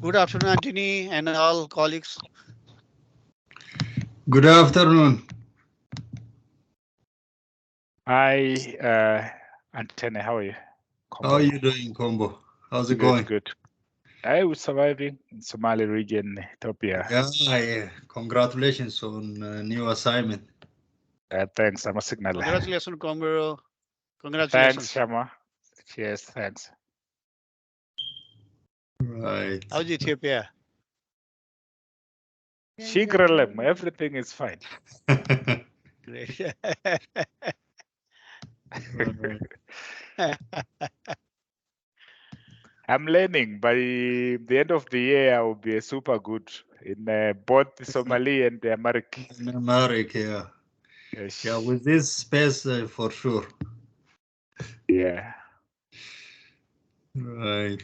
Good afternoon, Anthony and all colleagues. Good afternoon. Hi, Antenna, how are you? How are Combo. you doing, Combo? How's it Good, going? good. I was surviving in Somali region, Ethiopia. Yeah. Congratulations on new assignment. Thanks, I'm a signal. Congratulations, Combo. Thanks, Congratulations. Shama. Cheers, thanks. Right. How's Ethiopia? Shigralem, everything is fine. Great. I'm learning. By the end of the year, I will be super good in both the Somali and the American. In America, yeah. Yes. Yeah, with this space for sure. Yeah. Right.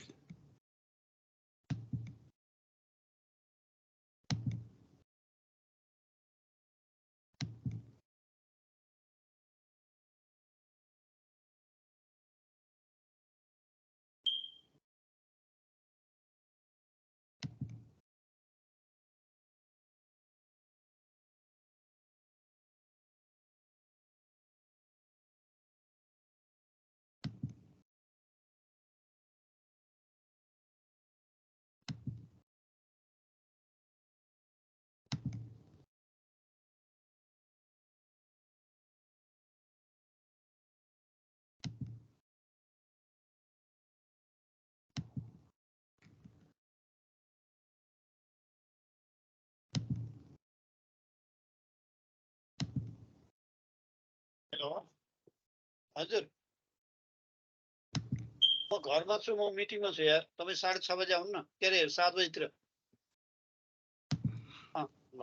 Hello हजुर म घरमा छु म मिटिङमा छु यार तपाईँ 6:30 बजे आउनु न के अरे 7 बजेतिर ल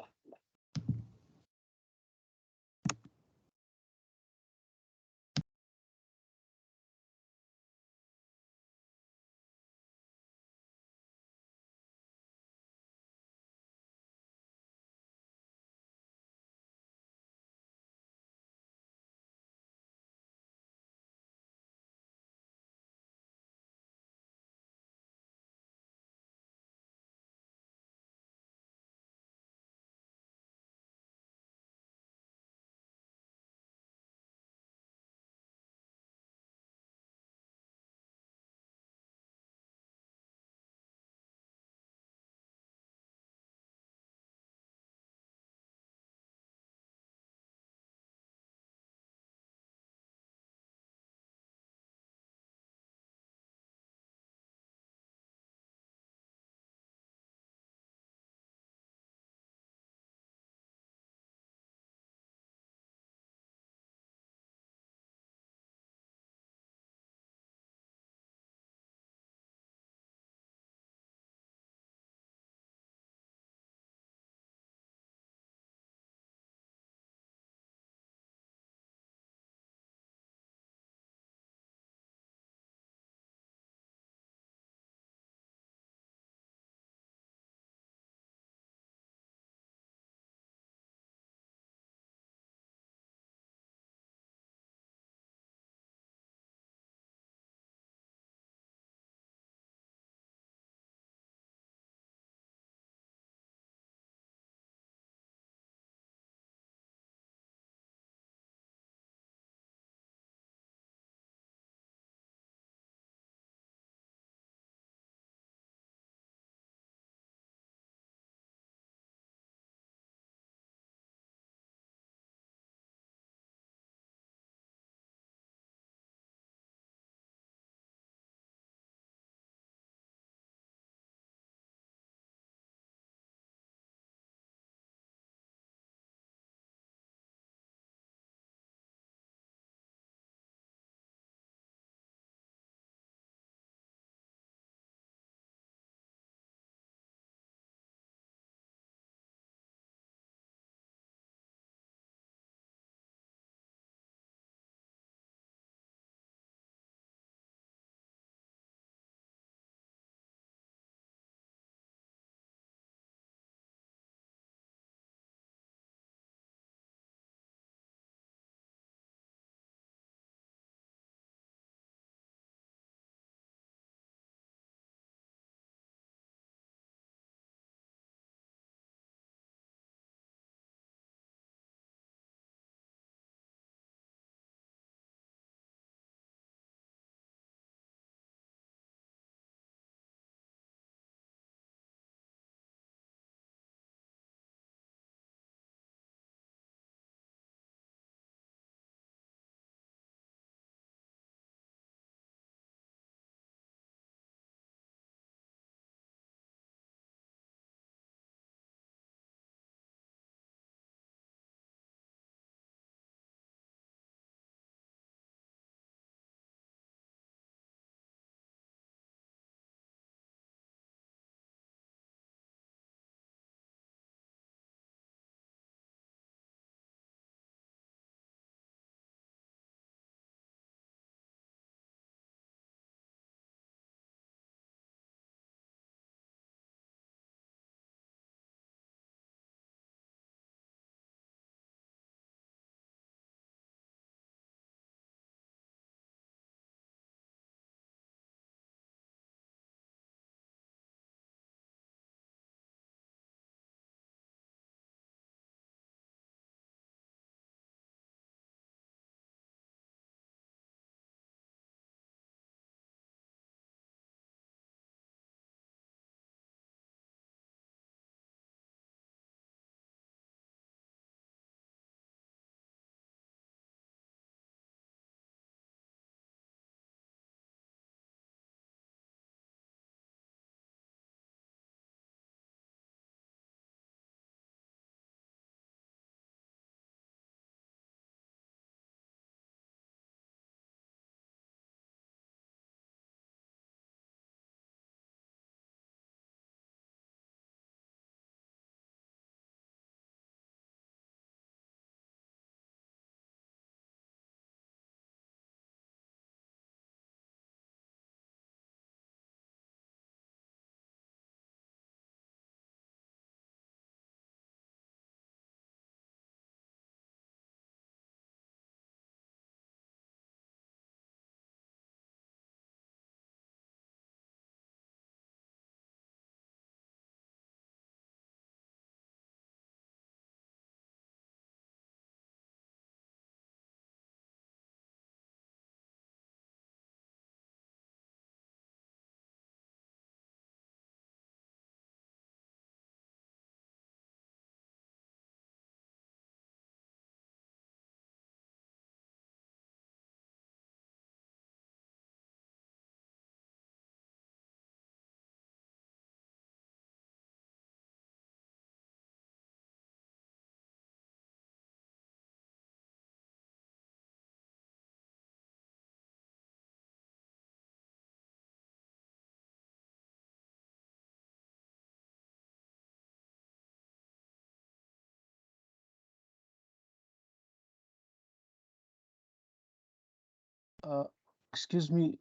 Excuse me,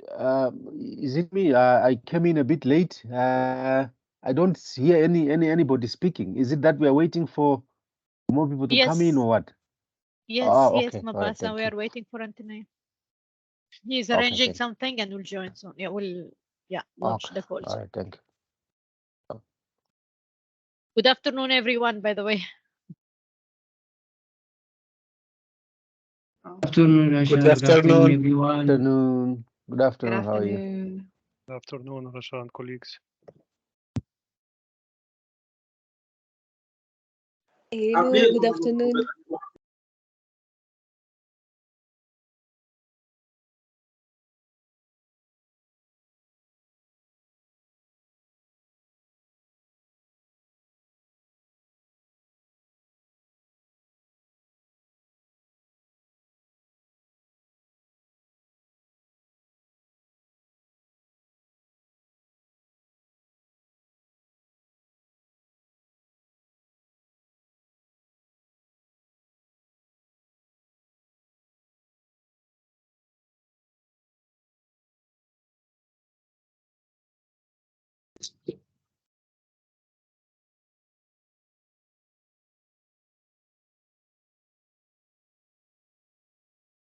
is it me? I came in a bit late. I don't hear anybody speaking. Is it that we are waiting for more people to come in Yes. or what? Yes, Oh, yes, okay. All right, Mabasa. thank We you. are waiting for Anthony. He's Okay, arranging thank something and will join soon. Yeah, we'll launch Okay. the call All soon. right, thank you. Good afternoon, everyone, by the way. Good afternoon, Rasha. Good afternoon. Everyone. Afternoon. Good afternoon. Good How are you? afternoon. Good afternoon, Rasha and colleagues. Hello, good afternoon.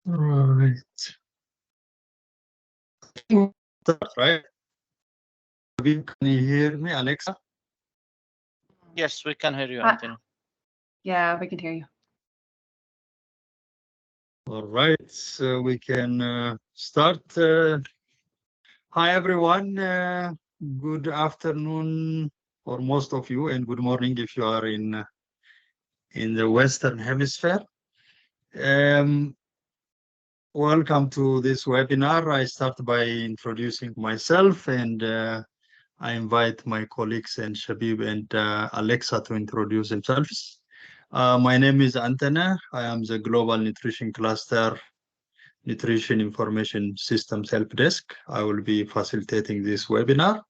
Right. Right. Can you hear me, Alexa? Yes, we can hear you, Hi. Anthony. Yeah, we can hear you. All right, so we can start. Hi, everyone. Good afternoon for most of you, and good morning if you are in the Western Hemisphere. Welcome to this webinar. I start by introducing myself, and I invite my colleagues and Shabib and Alexa to introduce themselves. My name is Antana. I am the Global Nutrition Cluster Nutrition Information Systems Help Desk. I will be facilitating this webinar.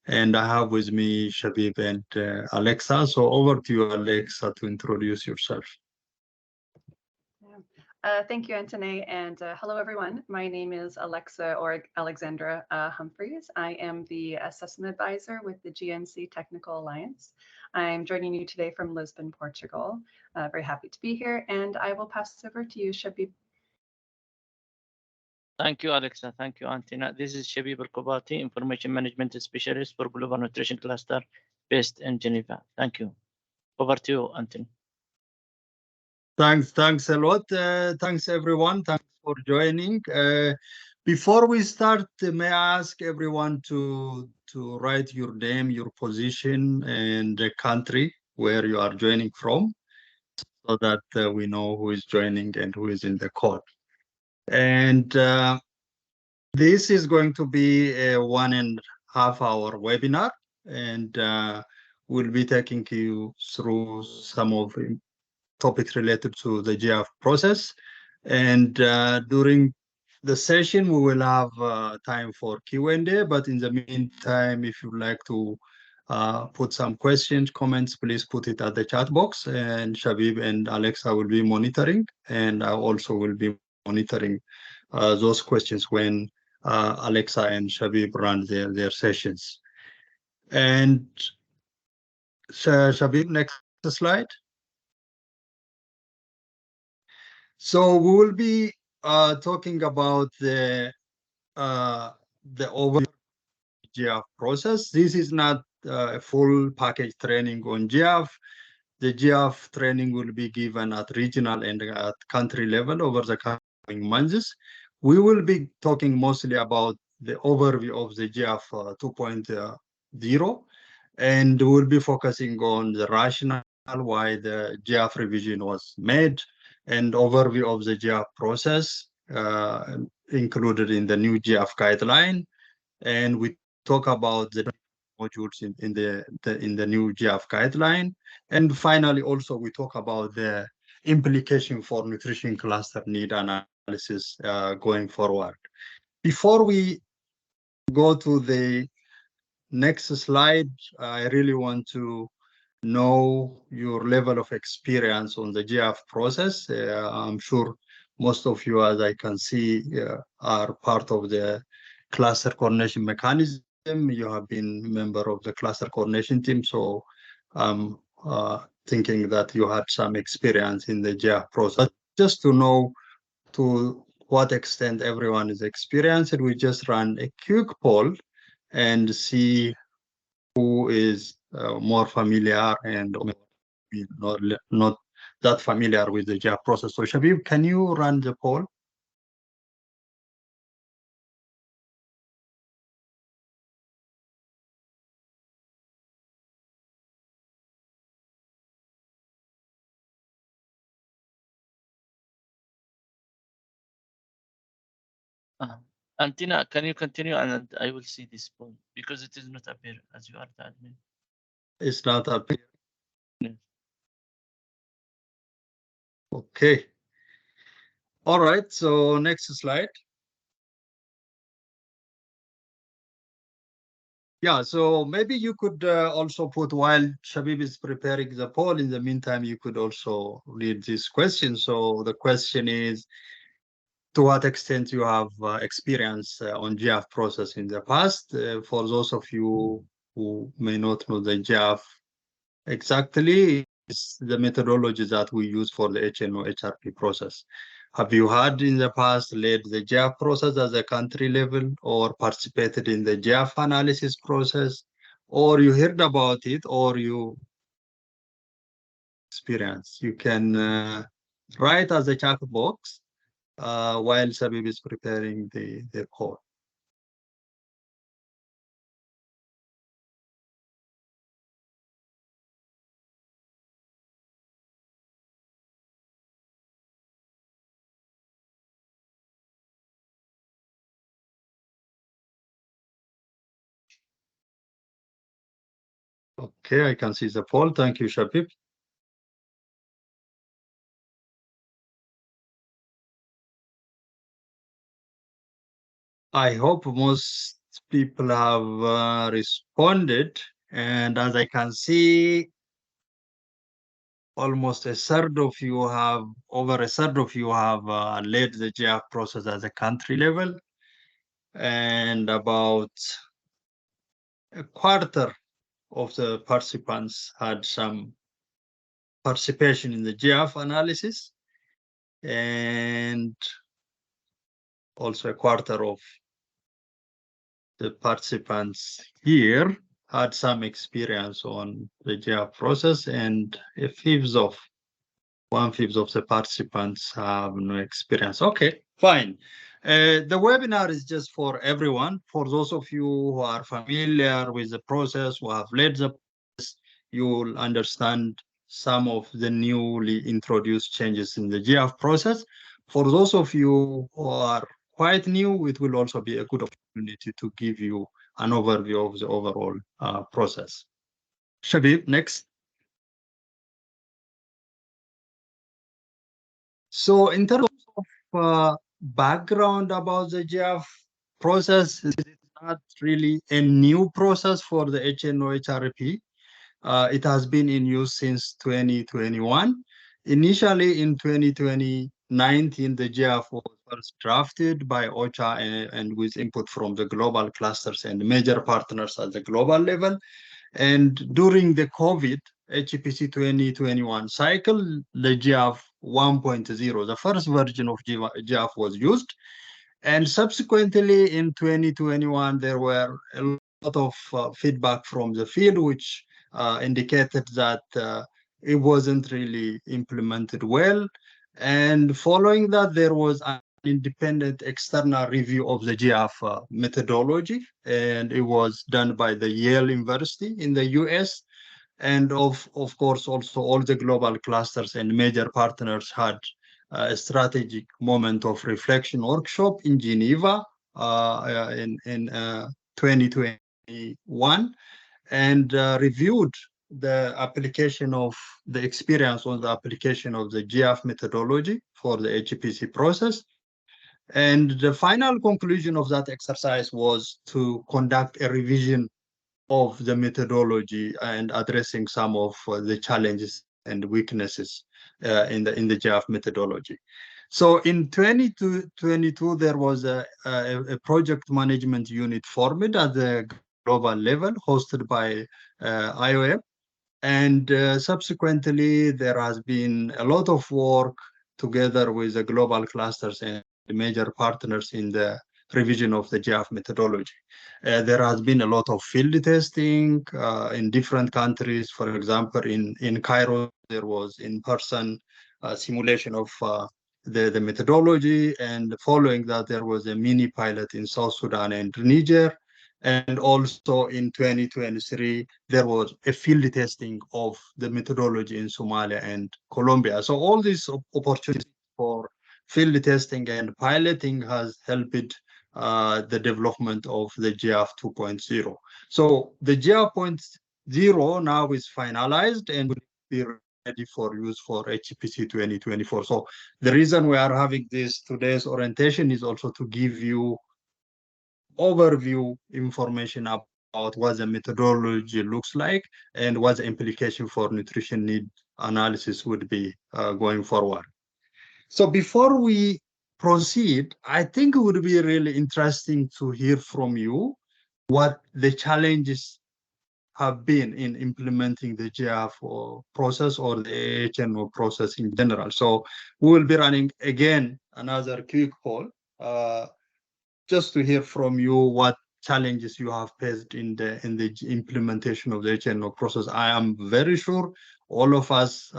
And I have with me Shabib and Alexa. So over to you, Alexa, to introduce yourself. Thank you, Anthony, and hello, everyone. My name is Alexa or Alexandra Humphreys. I am the Assessment Advisor with the GNC Technical Alliance. I'm joining you today from Lisbon, Portugal. Very happy to be here, and I will pass this over to you, Shabib. Thank you, Alexa. Thank you, Antina. This is Shabib Al-Kobati, Information Management Specialist for Global Nutrition Cluster based in Geneva. Thank you. Over to you, Anthony. Thanks a lot. Thanks, everyone. Thanks for joining. Before we start, may I ask everyone to write your name, your position, and the country where you are joining from, so that we know who is joining and who is in the call. And this is going to be a 1.5 hour webinar, and we'll be taking you through some of the topics related to the JIAF process. And during the session, we will have time for Q&A, but in the meantime, if you'd like to put some questions, comments, please put it at the chat box, and Shabib and Alexa will be monitoring, and I also will be monitoring those questions when Alexa and Shabib run their sessions. And Shabib, next slide. So we will be talking about the overview JIAF process. This is not a full package training on JIAF. The JIAF training will be given at regional and at country level over the coming months. We will be talking mostly about the overview of the JIAF 2.0, and we'll be focusing on the rationale why the JIAF revision was made, and overview of the JIAF process included in the new JIAF guideline. And we talk about the modules in the new JIAF guideline. And finally, also we talk about the implication for nutrition cluster need analysis going forward. Before we go to the next slide, I really want to know your level of experience on the JIAF process. I'm sure most of you, as I can see, are part of the cluster coordination mechanism. You have been member of the cluster coordination team, so I'm thinking that you had some experience in the JIAF process. Just to know to what extent everyone is experienced, we just run a quick poll and see who is more familiar and not that familiar with the JIAF process. So Shabib, can you run the poll? Antina, can you continue and I will see this poll because it is not appear as you are the admin. It's not appearing. Yes. Okay. All right. So next slide. Yeah. So maybe you could also put, while Shabib is preparing the poll, in the meantime, you could also read this question. So the question is, to what extent you have experience on JIAF process in the past? For those of you who may not know the JIAF exactly, is the methodology that we use for the HNO HRP process. Have you had in the past led the JIAF process at the country level or participated in the JIAF analysis process, or you heard about it, or you experience? You can write as a chat box while Sabib is preparing the code. Okay, I can see the poll. Thank you, Shabib. I hope most people have responded, and as I can see, almost a third of you have, over a third of you have led the JIAF process at the country level, and about a quarter of the participants had some participation in the JIAF analysis, and also a quarter of the participants here had some experience on the JIAF process, and one-fifth of the participants have no experience. Okay, fine. The webinar is just for everyone. For those of you who are familiar with the process, who have led the process, you will understand some of the newly introduced changes in the JIAF process. For those of you who are quite new, it will also be a good opportunity to give you an overview of the overall process. Shabib, next. So in terms of background about the JIAF process, it's not really a new process for the HNO HRP. It has been in use since 2021. Initially in 2019, the JIAF was first drafted by OCHA and with input from the global clusters and major partners at the global level. And during the COVID HPC 2021 cycle, the JIAF 1.0, the first version of JIAF was used. And subsequently in 2021, there were a lot of feedback from the field, which indicated that it wasn't really implemented well. And following that, there was an independent external review of the JIAF methodology, and it was done by the Yale University in the US. And of course, also all the global clusters and major partners had a strategic moment of reflection workshop in Geneva in 2021, and reviewed the application of the experience on the application of the JIAF methodology for the HPC process. And the final conclusion of that exercise was to conduct a revision of the methodology and addressing some of the challenges and weaknesses in the JIAF methodology. So in 2022, there was a project management unit formed at the global level, hosted by IOM. And subsequently, there has been a lot of work together with the global clusters and the major partners in the revision of the JIAF methodology. There has been a lot of field testing in different countries. For example, in Cairo, there was in-person simulation of the methodology, and following that, there was a mini pilot in South Sudan and Niger. And also in 2023, there was a field testing of the methodology in Somalia and Colombia. So all these opportunities for field testing and piloting has helped the development of the JIAF 2.0. So the JIAF 0.0 now is finalized and will be ready for use for HPC 2024. So the reason we are having this today's orientation is also to give you overview information about what the methodology looks like and what the implication for nutrition need analysis would be going forward. So before we proceed, I think it would be really interesting to hear from you what the challenges have been in implementing the JIAF process or the HNO process in general. So we will be running again another quick poll just to hear from you what challenges you have faced in the implementation of the HNO process. I am very sure all of us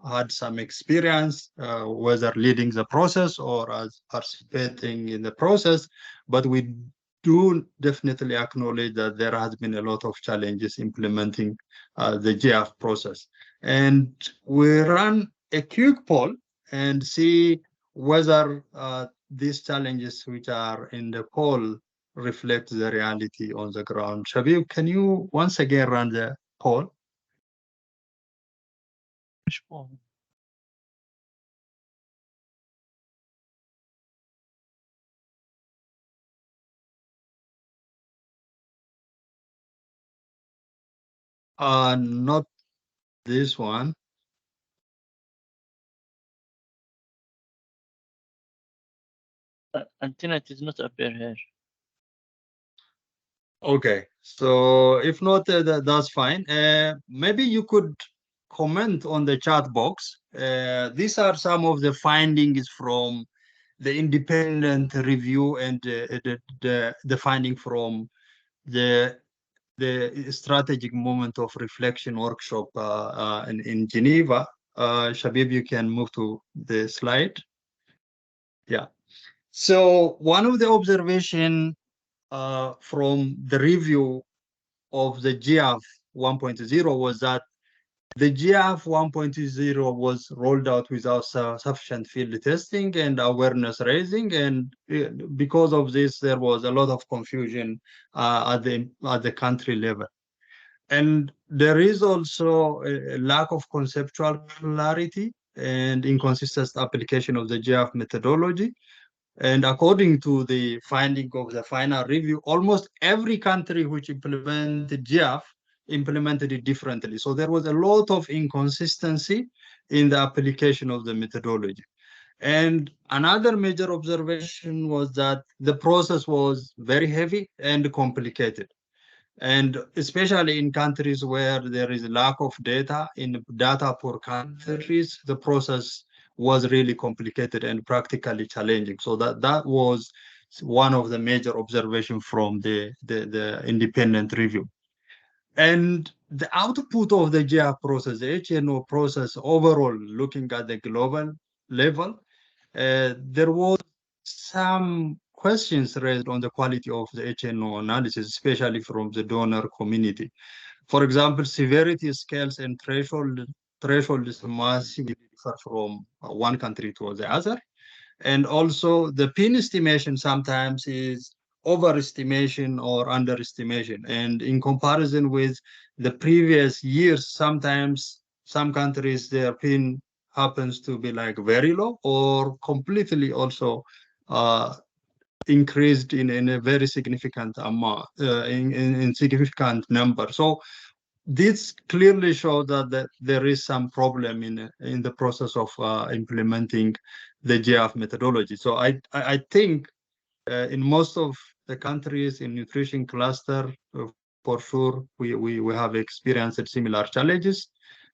had some experience, whether leading the process or as participating in the process, but we do definitely acknowledge that there has been a lot of challenges implementing the JIAF process. And we run a quick poll and see whether these challenges which are in the poll reflect the reality on the ground. Shabib, can you once again run the poll? Which poll? Not this one. Antenna, it does not appear here. Okay, so if not, that's fine. Maybe you could comment on the chat box. These are some of the findings from the independent review and the finding from the strategic moment of reflection workshop in Geneva. Shabib, you can move to the slide. Yeah. So one of the observation from the review of the JIAF 1.0 was that the JIAF 1.0 was rolled out without sufficient field testing and awareness raising, and because of this, there was a lot of confusion at the country level. And there is also a lack of conceptual clarity and inconsistent application of the JIAF methodology. And according to the finding of the final review, almost every country which implemented JIAF implemented it differently. So there was a lot of inconsistency in the application of the methodology. And another major observation was that the process was very heavy and complicated. And especially in countries where there is a lack of data, in data poor countries, the process was really complicated and practically challenging. So that was one of the major observations from the independent review. And the output of the JIAF process, the HNO process overall, looking at the global level, there was some questions raised on the quality of the HNO analysis, especially from the donor community. For example, severity scales and thresholds massively differ from one country to the other. And also the pin estimation sometimes is overestimation or underestimation. And in comparison with the previous years, sometimes some countries, their pin happens to be like very low or completely also increased in a very significant amount, in significant number. So this clearly shows that there is some problem in the process of implementing the JIAF methodology. So I think in most of the countries in nutrition cluster, for sure, we have experienced similar challenges.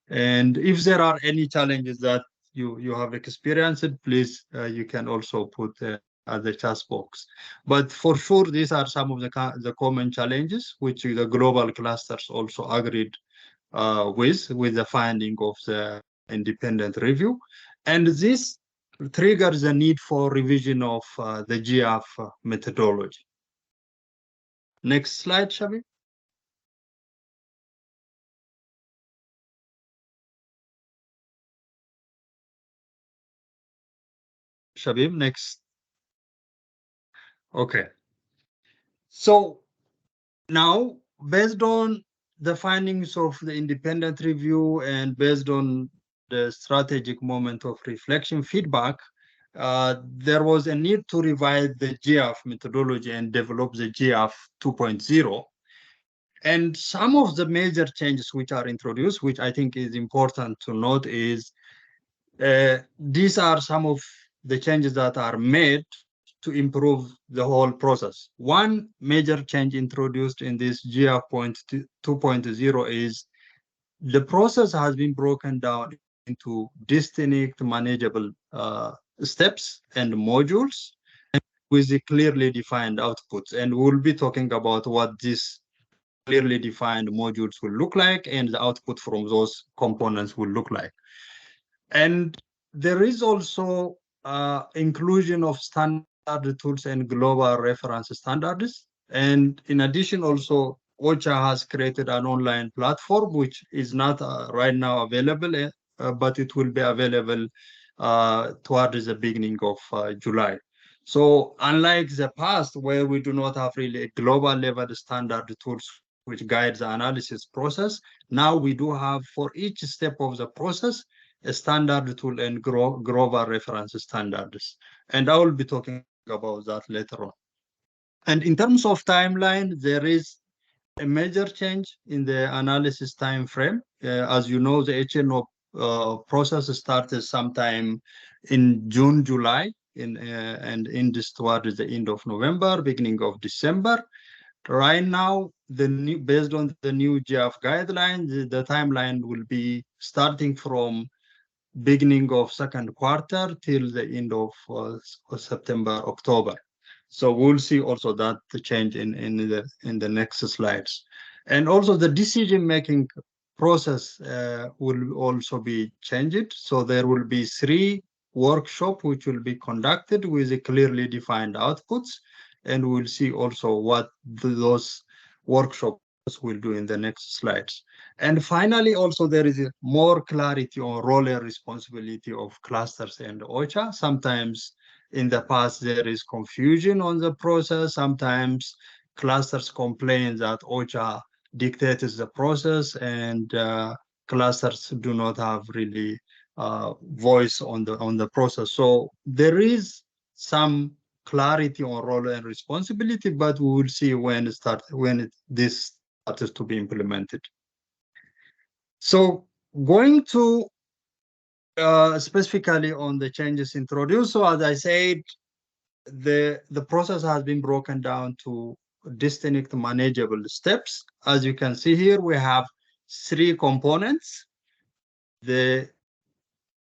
And if there are any challenges that you have experienced, please, you can also put at the chat box. But for sure, these are some of the common challenges which the global clusters also agreed with the finding of the independent review. And this triggers the need for revision of the JIAF methodology. Next slide, Shabi. Shabib, next. Okay. So now, based on the findings of the independent review and based on the strategic moment of reflection feedback, there was a need to revise the JIAF methodology and develop the JIAF 2.0. And some of the major changes which are introduced, which I think is important to note, is these are some of the changes that are made to improve the whole process. One major change introduced in this JIAF 2.0 is the process has been broken down into distinct manageable steps and modules with the clearly defined outputs. And we'll be talking about what these clearly defined modules will look like and the output from those components will look like. And there is also inclusion of standard tools and global reference standards. And in addition, also, OCHA has created an online platform, which is not right now available, but it will be available towards the beginning of July. So unlike the past, where we do not have really a global level standard tools which guides the analysis process, now we do have for each step of the process a standard tool and global reference standards. And I will be talking about that later on. And in terms of timeline, there is a major change in the analysis time frame. As you know, the HNO process started sometime in June, July, and ended towards the end of November, beginning of December. Right now, based on the new JIAF guidelines, the timeline will be starting from beginning of second quarter till the end of September, October. So we'll see also that the change in the next slides. And also the decision-making process will also be changed. So there will be 3 workshops which will be conducted with a clearly defined outputs. And we'll see also what those workshops will do in the next slides. And finally, also there is more clarity on role and responsibility of clusters and OCHA. Sometimes in the past, there is confusion on the process. Sometimes clusters complain that OCHA dictates the process and clusters do not have really voice on the process. So there is some clarity on role and responsibility, but we will see when this starts to be implemented. So going to specifically on the changes introduced. So as I said, the process has been broken down to distinct manageable steps. As you can see here, we have 3 components. The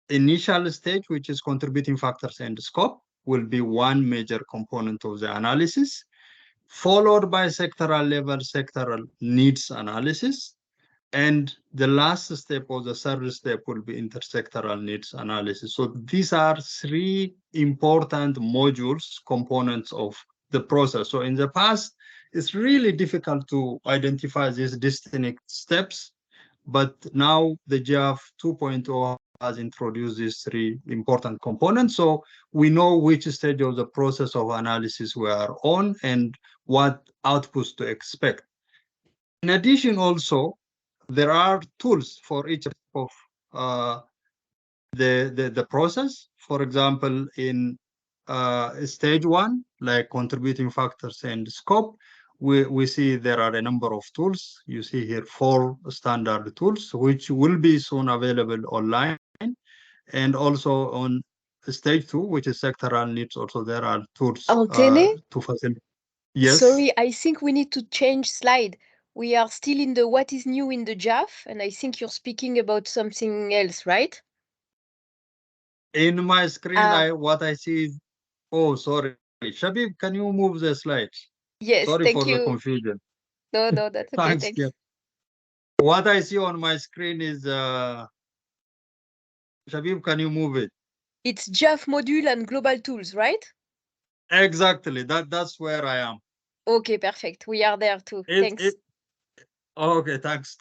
initial stage, which is contributing factors and scope, will be one major component of the analysis, followed by sectoral level sectoral needs analysis. And the last step or the third step will be intersectoral needs analysis. So these are 3 important modules, components of the process. So in the past, it's really difficult to identify these distinct steps, but now the JIAF 2.0 has introduced these 3 important components. So we know which stage of the process of analysis we are on and what outputs to expect. In addition, also, there are tools for each of the process. For example, in stage 1, like contributing factors and scope, we see there are a number of tools. You see here 4 standard tools, which will be soon available online. And also on stage 2, which is sectoral needs. Also, there are tools Antene? to facilitate. Yes. Sorry, I think we need to change slide. We are still in the what is new in the JIAF, and I think you're speaking about something else, right? In my screen, Ah. what I see is, oh, sorry. Shabib, can you move the slides? Yes, Sorry thank for the you. confusion. No, that's okay. Thanks. Thanks. Yeah. What I see on my screen is, Shabib, can you move it? It's JIAF module and global tools, right? Exactly. That's where I am. Okay, perfect. We are there too. Thanks. Okay, thanks,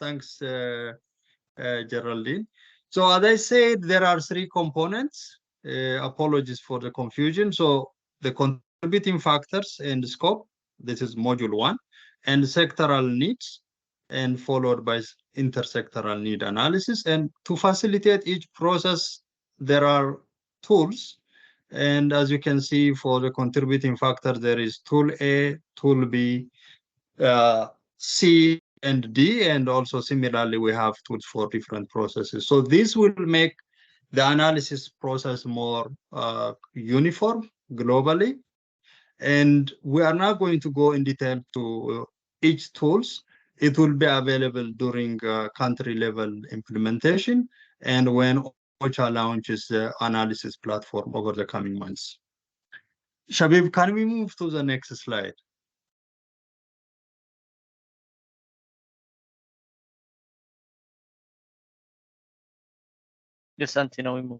Geraldine. So as I said, there are 3 components. Apologies for the confusion. So the contributing factors and scope, this is module 1, and sectoral needs, and followed by intersectoral need analysis. And to facilitate each process, there are tools. And as you can see, for the contributing factor, there is tool A, tool B, C, and D, and also similarly, we have tools for different processes. So this will make the analysis process more uniform globally. And we are not going to go in detail to each tools. It will be available during country level implementation and when OCHA launches the analysis platform over the coming months. Shabib, can we move to the next slide? Yes, Antina, we move.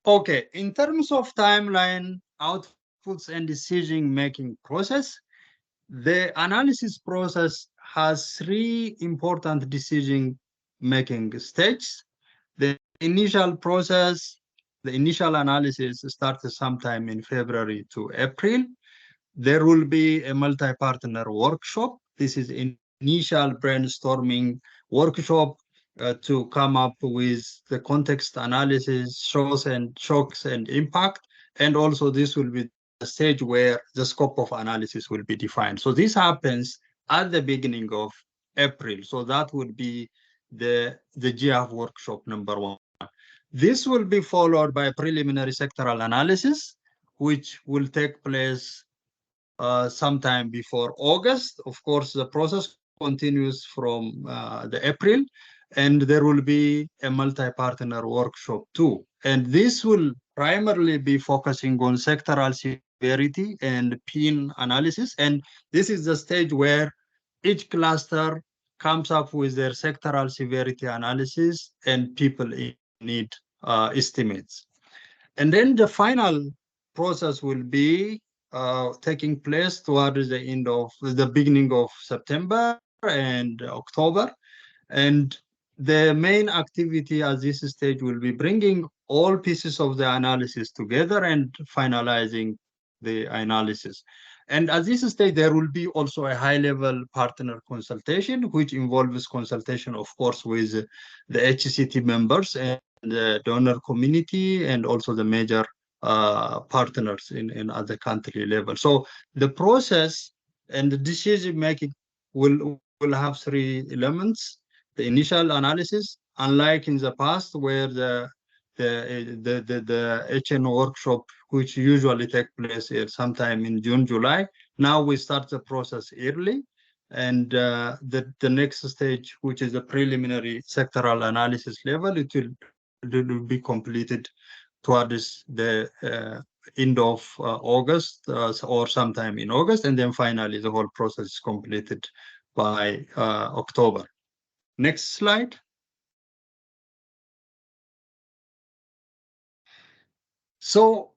Okay, in terms of timeline, outputs, and decision-making process, the analysis process has 3 important decision-making stages. The initial process, the initial analysis starts sometime in February to April. There will be a multi-partner workshop. This is initial brainstorming workshop to come up with the context analysis, shocks and impact. And also this will be the stage where the scope of analysis will be defined. So this happens at the beginning of April. So that would be the JIAF workshop number 1. This will be followed by preliminary sectoral analysis, which will take place sometime before August. Of course, the process continues from the April, and there will be a multi-partner workshop too. And this will primarily be focusing on sectoral severity and PIN analysis. And this is the stage where each cluster comes up with their sectoral severity analysis and people in need estimates. And then the final process will be taking place towards the end of the beginning of September and October. And the main activity at this stage will be bringing all pieces of the analysis together and finalizing the analysis. And at this stage, there will be also a high-level partner consultation, which involves consultation, of course, with the HCT members and the donor community and also the major partners at the country level. So the process and the decision making will have 3 elements. The initial analysis, unlike in the past where the HNO workshop, which usually take place sometime in June, July, now we start the process early. And the next stage, which is the preliminary sectoral analysis level, it will be completed towards the end of August or sometime in August. And then finally, the whole process is completed by October. Next slide. So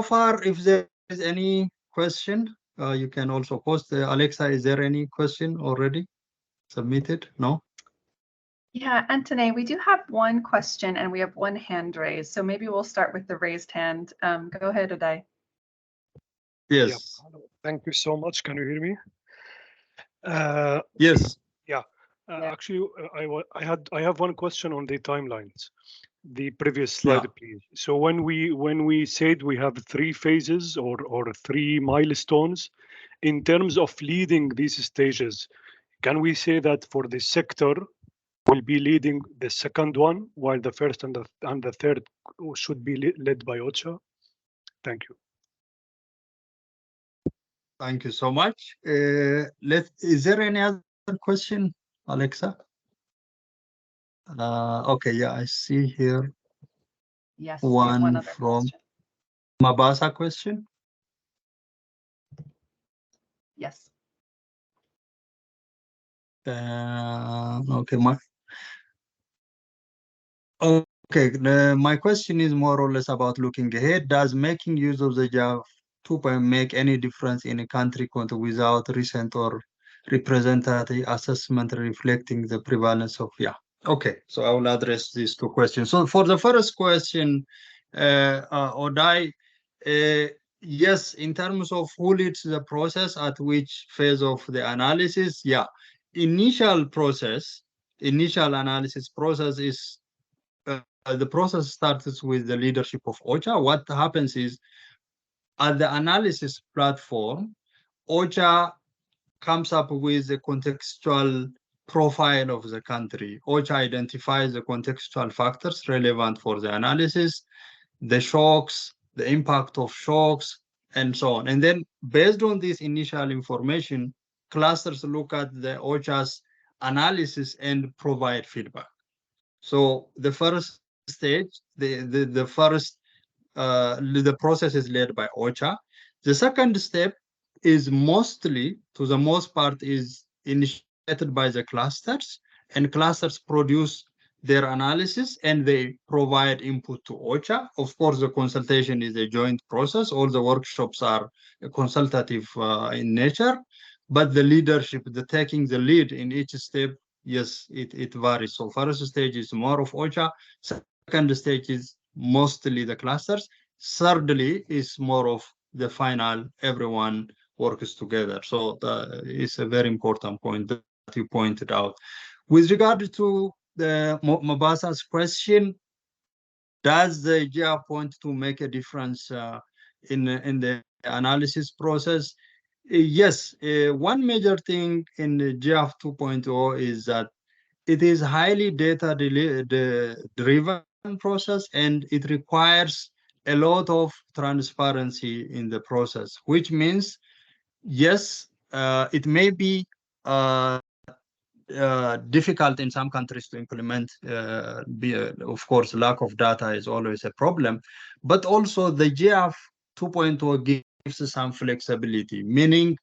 far, if there is any question, you can also post. Alexa, is there any question already submitted? No? Yeah, Antone, we do have one question and we have one hand raised. So maybe we'll start with the raised hand. Go ahead, Uday. Yes. Yeah. Thank you so much. Can you hear me? Yes. Yeah. Actually, I have one question on the timelines. The previous slide, please. So when we said we have 3 phases or 3 milestones, in terms of leading these stages, can we say that for the sector, will be leading the second one, while the first and the third should be led by OCHA? Thank you. Thank you so much. Is there any other question, Alexa? Okay, yeah, I see here Yes, we have one one other from question. Mabasa question. Yes. Okay, my question is more or less about looking ahead. Does making use of the JIAF 2.0 make any difference in a country context without recent or representative assessment reflecting the prevalence of Okay, so I will address these two questions. So for the first question, Odai, yes, in terms of who leads the process, at which phase of the analysis, initial analysis process is the process starts with the leadership of OCHA. What happens is at the analysis platform, OCHA comes up with a contextual profile of the country. OCHA identifies the contextual factors relevant for the analysis, the shocks, the impact of shocks, and so on. And then based on this initial information, clusters look at the OCHA's analysis and provide feedback. So the first stage, the process is led by OCHA. The second step is mostly, to the most part, is initiated by the clusters, and clusters produce their analysis and they provide input to OCHA. Of course, the consultation is a joint process. All the workshops are consultative in nature, but the leadership, the taking the lead in each step, yes, it varies. So first stage is more of OCHA. Second stage is mostly the clusters. Thirdly is more of the final, everyone works together. So it's a very important point that you pointed out. With regard to the Mabasa's question, does the JIAF point to make a difference in the analysis process? Yes, one major thing in the JIAF 2.0 is that it is highly data-driven process, and it requires a lot of transparency in the process, which means, yes, it may be difficult in some countries to implement. Of course, lack of data is always a problem, but also the JIAF 2.0 gives some flexibility, meaning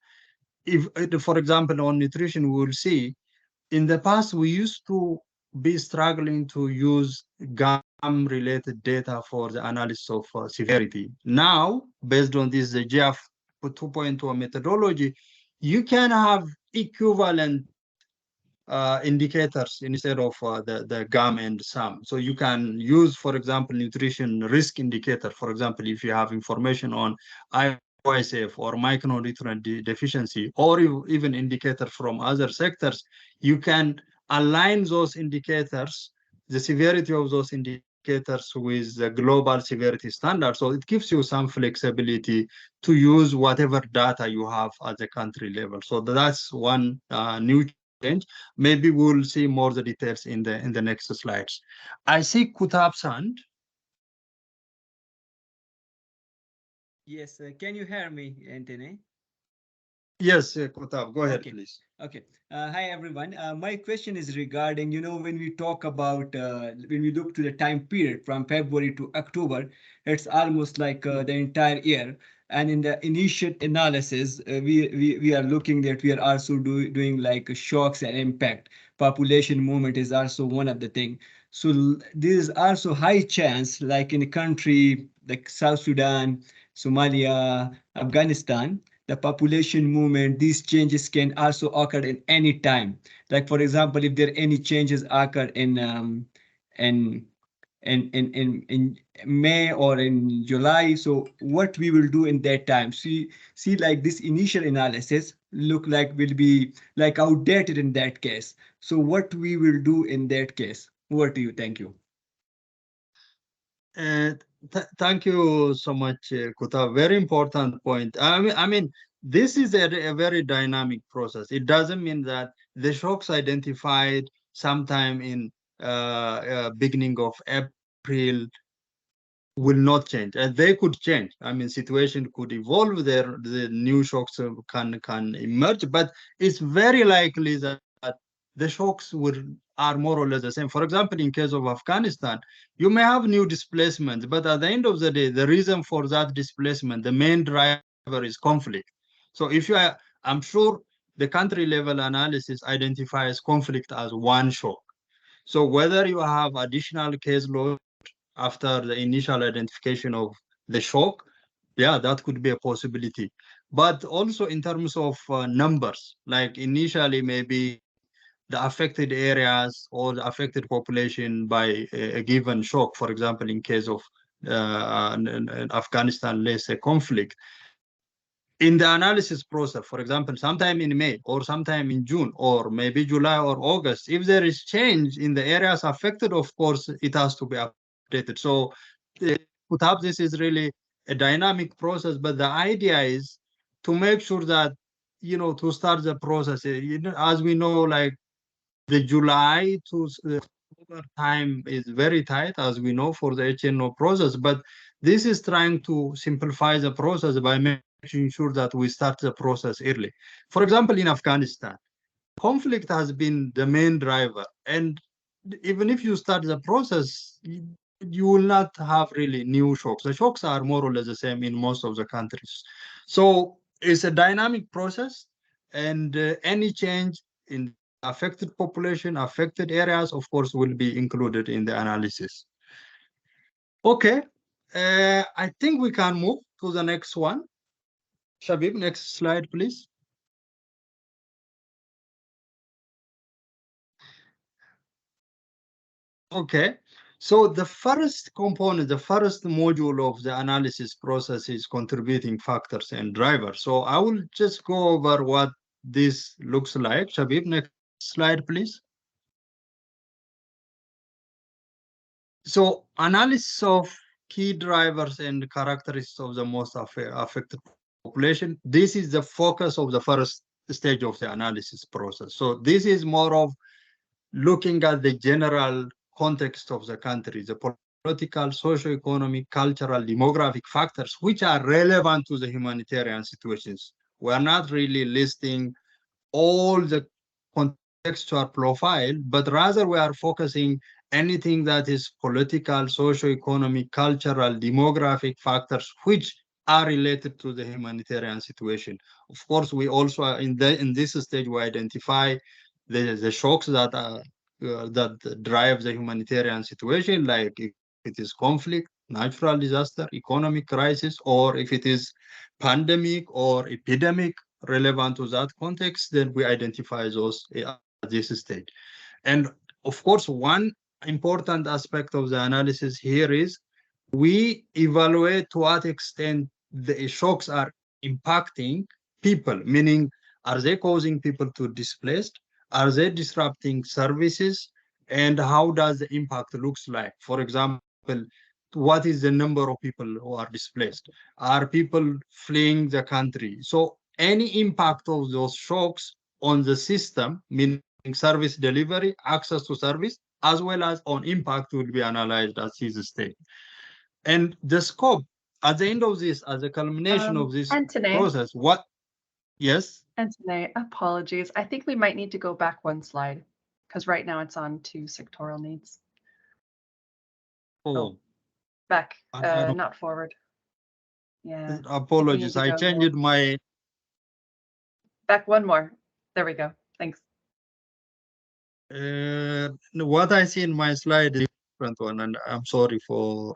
if, for example, on nutrition, we will see in the past, we used to be struggling to use GAM-related data for the analysis of severity. Now, based on this JIAF 2.0 methodology, you can have equivalent indicators instead of the GAM and SAM. So you can use, for example, nutrition risk indicator. For example, if you have information on IOSF or micronutrient deficiency, or even indicator from other sectors, you can align those indicators, the severity of those indicators with the global severity standard. So it gives you some flexibility to use whatever data you have at the country level. So that's one new change. Maybe we'll see more the details in the next slides. I see Kutab's hand. Yes, can you hear me, Anthony? Yes, Kutab, go ahead, Okay. please. Okay. Hi, everyone. My question is regarding, when we talk about, when we look to the time period from February to October, it's almost like the entire year. And in the initial analysis, we are looking that we are also doing like shocks and impact. Population movement is also one of the thing. So there is also high chance, like in a country like South Sudan, Somalia, Afghanistan, the population movement, these changes can also occur in any time. Like, for example, if there are any changes occur in May or in July, so what we will do in that time? See, like this initial analysis look like will be like outdated in that case. So what we will do in that case? Over to you. Thank you. Thank you so much, Kutab. Very important point. I mean, this is a very dynamic process. It doesn't mean that the shocks identified sometime in beginning of April will not change, and they could change. I mean, situation could evolve there, the new shocks can emerge, but it's very likely that the shocks are more or less the same. For example, in case of Afghanistan, you may have new displacements, but at the end of the day, the reason for that displacement, the main driver is conflict. So if you are, I'm sure the country level analysis identifies conflict as one shock. So whether you have additional caseload after the initial identification of the shock, yeah, that could be a possibility. But also in terms of numbers, like initially maybe the affected areas or the affected population by a given shock, for example, in case of Afghanistan, let's say conflict, in the analysis process, for example, sometime in May or sometime in June or maybe July or August, if there is change in the areas affected, of course, it has to be updated. So perhaps this is really a dynamic process, but the idea is to make sure that, to start the process, as we know, like the July to October time is very tight, as we know, for the HNO process, but this is trying to simplify the process by making sure that we start the process early. For example, in Afghanistan, conflict has been the main driver, and even if you start the process, you will not have really new shocks. The shocks are more or less the same in most of the countries. So it's a dynamic process, and any change in affected population, affected areas, of course, will be included in the analysis. Okay, I think we can move to the next one. Shabib, next slide, please. Okay, so the first component, the first module of the analysis process is contributing factors and drivers. So I will just go over what this looks like. Shabib, next slide, please. So analysis of key drivers and characteristics of the most affected population. This is the focus of the first stage of the analysis process. So this is more of looking at the general context of the country, the political, socio-economic, cultural, demographic factors, which are relevant to the humanitarian situations. We are not really listing all the contextual profile, but rather we are focusing anything that is political, socio-economic, cultural, demographic factors, which are related to the humanitarian situation. Of course, we also in this stage we identify the shocks that that drive the humanitarian situation, like if it is conflict, natural disaster, economic crisis, or if it is pandemic or epidemic relevant to that context, then we identify those at this stage. And of course, one important aspect of the analysis here is we evaluate to what extent the shocks are impacting people, meaning are they causing people to displaced? Are they disrupting services? And how does the impact looks like? For example, what is the number of people who are displaced? Are people fleeing the country? So any impact of those shocks on the system, meaning service delivery, access to service, as well as on impact will be analyzed at this stage. And the scope, at the end of this, as a culmination of this process, what? Yes? Anthony, apologies. I think we might need to go back one slide because right now it's on to sectoral needs. Oh. Back, not forward. Yeah. Apologies, I changed my... Back one more. There we go. Thanks. What I see in my slide is a different one, and I'm sorry for,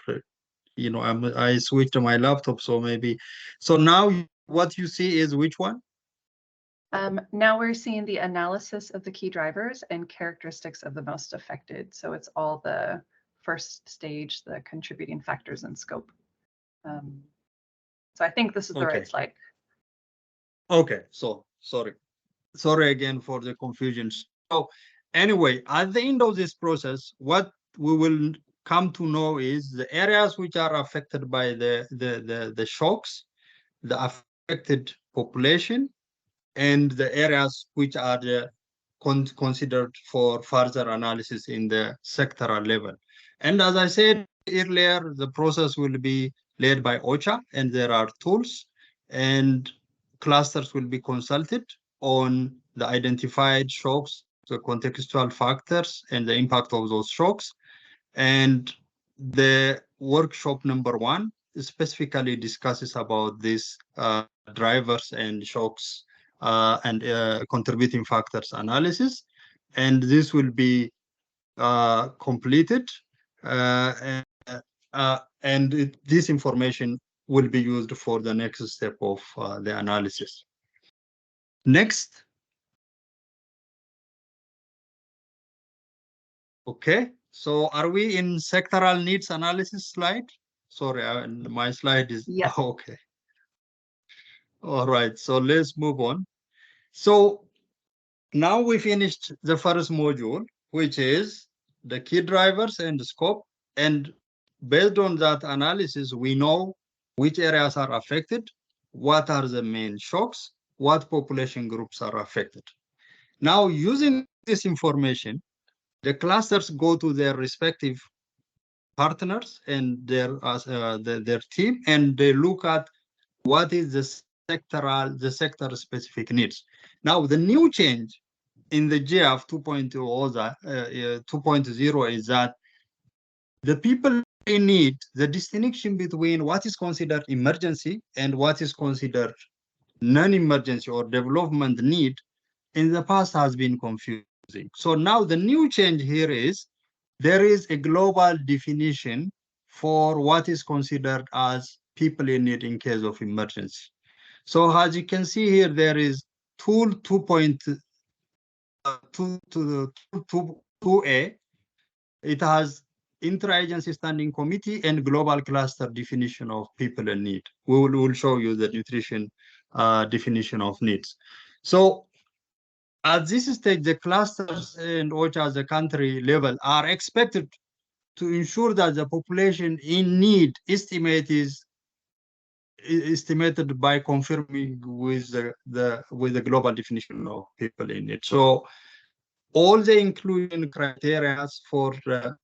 I switched my laptop, so maybe. So now what you see is which one? Now we're seeing the analysis of the key drivers and characteristics of the most affected. So it's all the first stage, the contributing factors and scope. So I think this is the right slide. Okay, so sorry again for the confusion. So anyway, at the end of this process, what we will come to know is the areas which are affected by the shocks, the affected population, and the areas which are the considered for further analysis in the sectoral level. And as I said earlier, the process will be led by OCHA, and there are tools, and clusters will be consulted on the identified shocks, the contextual factors, and the impact of those shocks. And the workshop number 1 specifically discusses about these drivers and shocks and contributing factors analysis. And this will be completed, and this information will be used for the next step of the analysis. Next. Okay, so are we in sectoral needs analysis slide? Sorry, my slide is okay. All right, so let's move on. So now we finished the first module, which is the key drivers and the scope. And based on that analysis, we know which areas are affected, what are the main shocks, what population groups are affected. Now, using this information, the clusters go to their respective partners and their team, and they look at what is the sector specific needs. Now, the new change in the JIAF 2.0 is that the people in need, the distinction between what is considered emergency and what is considered non-emergency or development need in the past has been confusing. So now the new change here is there is a global definition for what is considered as people in need in case of emergency. So as you can see here, there is tool 2.2a. It has interagency standing committee and global cluster definition of people in need. We will show you the nutrition definition of needs. So at this stage, the clusters and OCHA at the country level are expected to ensure that the population in need estimate is estimated by confirming with the global definition of people in need. So all the inclusion criteria for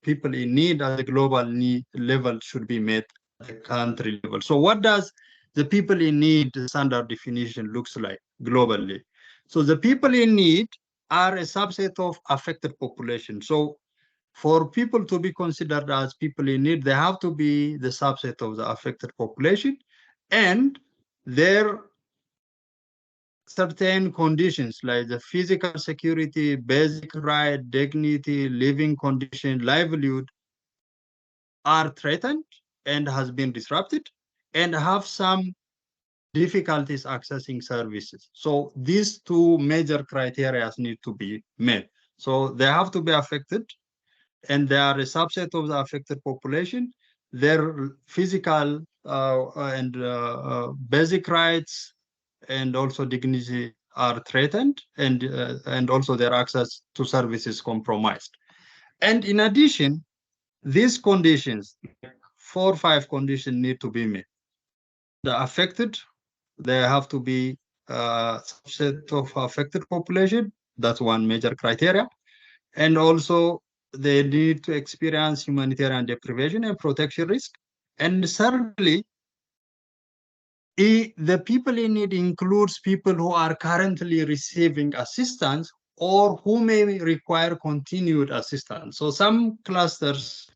people in need at the global need level should be met at the country level. So what does the people in need standard definition looks like globally? So the people in need are a subset of affected population. So for people to be considered as people in need, they have to be the subset of the affected population, and their certain conditions like the physical security, basic right, dignity, living condition, livelihood are threatened and has been disrupted and have some difficulties accessing services. So these two major criteria need to be met. So they have to be affected, and they are a subset of the affected population. Their physical and basic rights and also dignity are threatened, and also their access to services compromised. And in addition, these conditions, 4 or 5 conditions need to be met. The affected, they have to be a subset of affected population. That's one major criteria. And also they need to experience humanitarian deprivation and protection risk. And thirdly, the people in need includes people who are currently receiving assistance or who may require continued assistance. So some clusters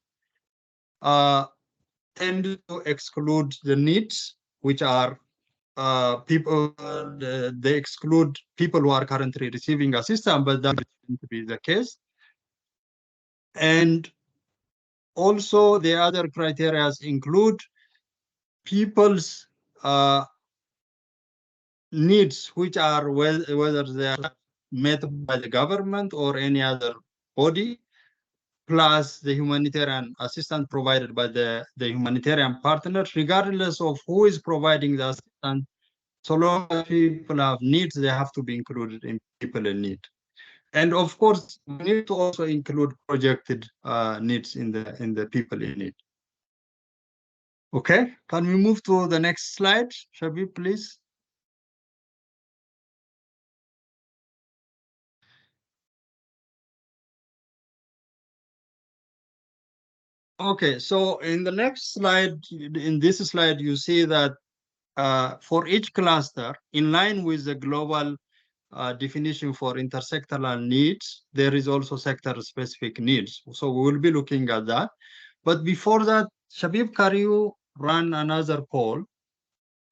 tend to exclude the needs, which are people, they exclude people who are currently receiving assistance, but that doesn't to be the case. And also the other criteria include people's needs, which are whether they are met by the government or any other body, plus the humanitarian assistance provided by the humanitarian partners, regardless of who is providing the assistance. So long as people have needs, they have to be included in people in need. And of course, we need to also include projected needs in the people in need. Okay, can we move to the next slide, Shabi, please? Okay, so in the next slide, in this slide, you see that for each cluster, in line with the global definition for intersectoral needs, there is also sector-specific needs. So we will be looking at that. But before that, Shabib, can you run another poll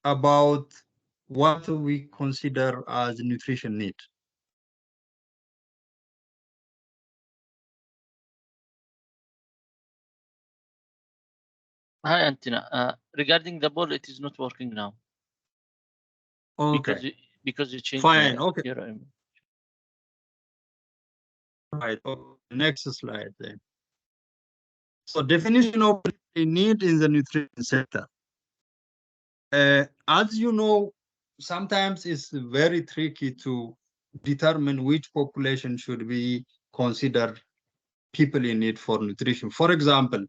about what we consider as nutrition need? Hi, Antina. Regarding the poll, it is not working now. Okay. Because you changed Fine. Okay. your Right. Okay. Next slide then. So definition of need in the nutrition sector. As you know, sometimes it's very tricky to determine which population should be considered people in need for nutrition. For example,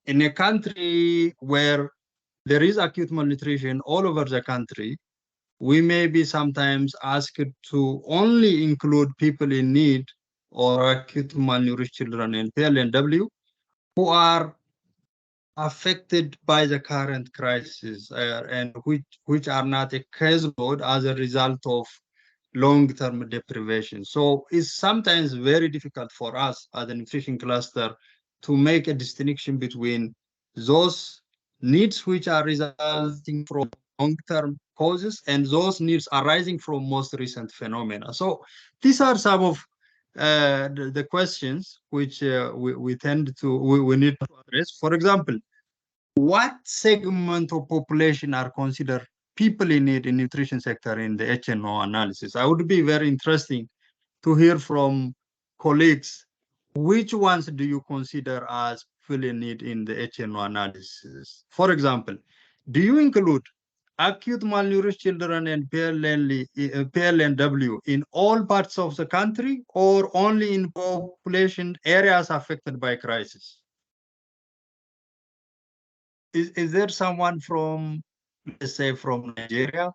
in a country where there is acute malnutrition all over the country, we may be sometimes asked to only include people in need or acute malnourished children in PLNW who are affected by the current crisis and which are not a caseload as a result of long-term deprivation. So it's sometimes very difficult for us as a nutrition cluster to make a distinction between those needs which are resulting from long-term causes and those needs arising from most recent phenomena. So these are some of the questions which we need to address. For example, what segment of population are considered people in need in nutrition sector in the HNO analysis? I would be very interesting to hear from colleagues. Which ones do you consider as people in need in the HNO analysis? For example, do you include acute malnourished children and PLNW in all parts of the country or only in population areas affected by crisis? Is there someone from, let's say, from Nigeria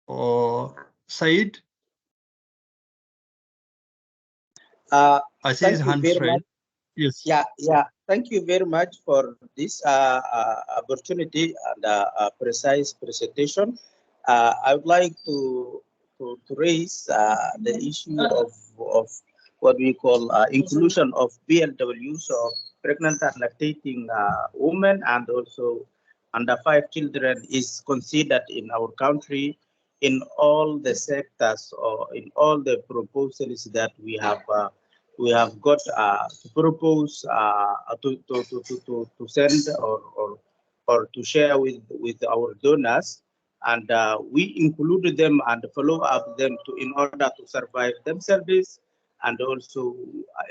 or Said? I see his hand raised. Yes. Yeah. Thank you very much for this opportunity and precise presentation. I would like to raise the issue of what we call inclusion of PLWs, or pregnant and lactating women, and also under 5 children is considered in our country in all the sectors or in all the proposals that we have got to propose to send or to share with our donors, and we included them and follow up them in order to survive themselves, and also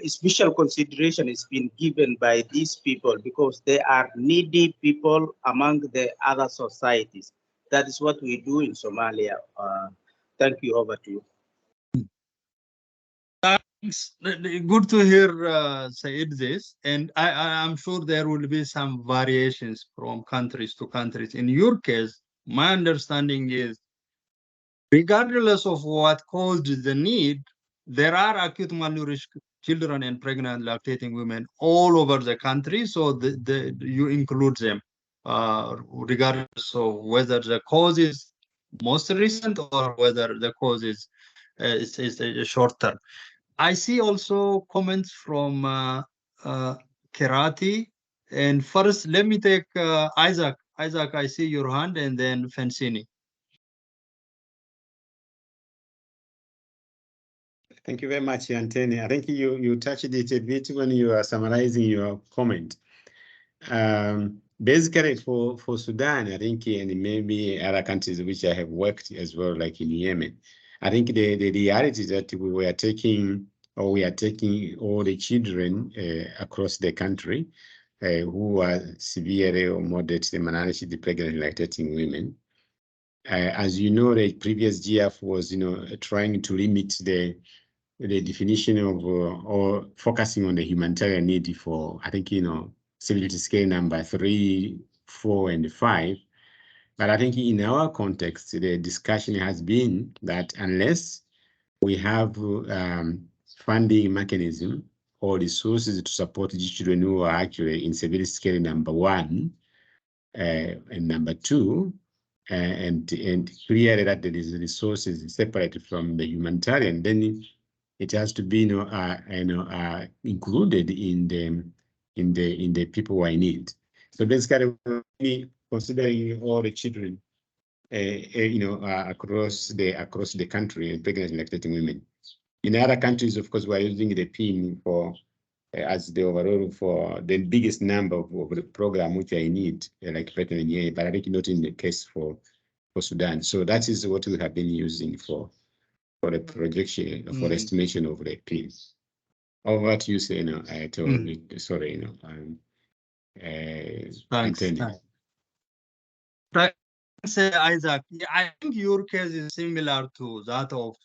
special consideration is being given by these people because they are needy people among the other societies. That is what we do in Somalia. Thank you. Over to you. It's good to hear Said this, and I'm sure there will be some variations from countries to countries. In your case, my understanding is, regardless of what caused the need, there are acute malnourished children and pregnant lactating women all over the country, so you include them, regardless of whether the cause is most recent or whether the cause is short term. I see also comments from Kerati. And first, let me take Isaac. Isaac, I see your hand, and then Fensini. Thank you very much, Antony. I think you touched it a bit when you are summarizing your comment. Basically, for Sudan, I think, and maybe other countries which I have worked as well, like in Yemen, I think the reality is that we are taking all the children across the country who are severely or moderately malnourished, the pregnant and lactating women. As you know, the previous JIAF was, trying to limit the definition of or focusing on the humanitarian need for, I think, civility scale number 3, 4, and 5. But I think in our context, the discussion has been that unless we have funding mechanism or resources to support the children who are actually in severity scale number 1 and number 2, and clearly that there is resources separated from the humanitarian, then it has to be included in the people who are in need. So basically, considering all the children, across the country, and pregnant and lactating women. In other countries, of course, we are using the PIN for as the overall for the biggest number of the program which I need, like pregnant year, but I think not in the case for Sudan. So that is what we have been using for the projection, for the estimation of the PIN. Over to you, say, I told you, sorry, Thanks. Thanks, Isaac. Yeah, I think your case is similar to that of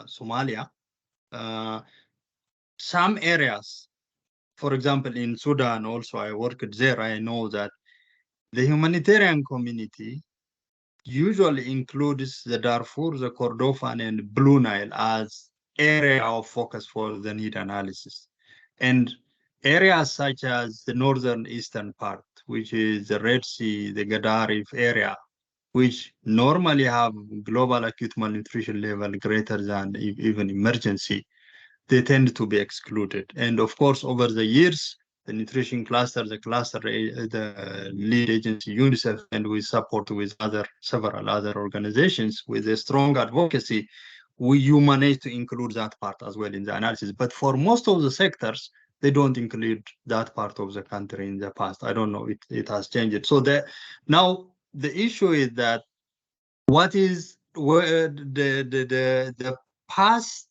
Somalia. Some areas, for example, in Sudan, also I worked there, I know that the humanitarian community usually includes the Darfur, the Kordofan, and Blue Nile as area of focus for the need analysis. And areas such as the northern eastern part, which is the Red Sea, the Gadarif area, which normally have global acute malnutrition level greater than even emergency, they tend to be excluded. And of course, over the years, the nutrition cluster, the lead agency UNICEF, and we support with several other organizations with a strong advocacy, you manage to include that part as well in the analysis. But for most of the sectors, they don't include that part of the country in the past. I don't know, it has changed. So now the issue is that what is the past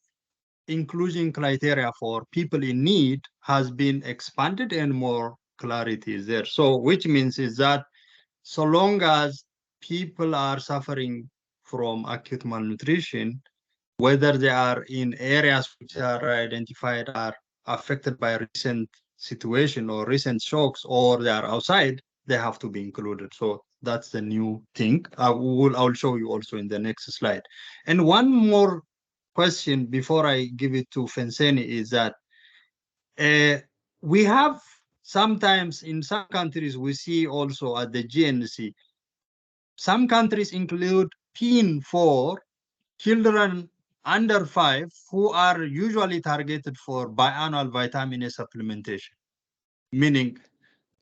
inclusion criteria for people in need has been expanded and more clarity is there. So which means is that so long as people are suffering from acute malnutrition, whether they are in areas which are identified are affected by recent situation or recent shocks, or they are outside, they have to be included. So that's the new thing. I'll show you also in the next slide. And one more question before I give it to Fenseni is that we have sometimes in some countries, we see also at the GNC, some countries include PIN for children under 5 who are usually targeted for biannual vitamin A supplementation, meaning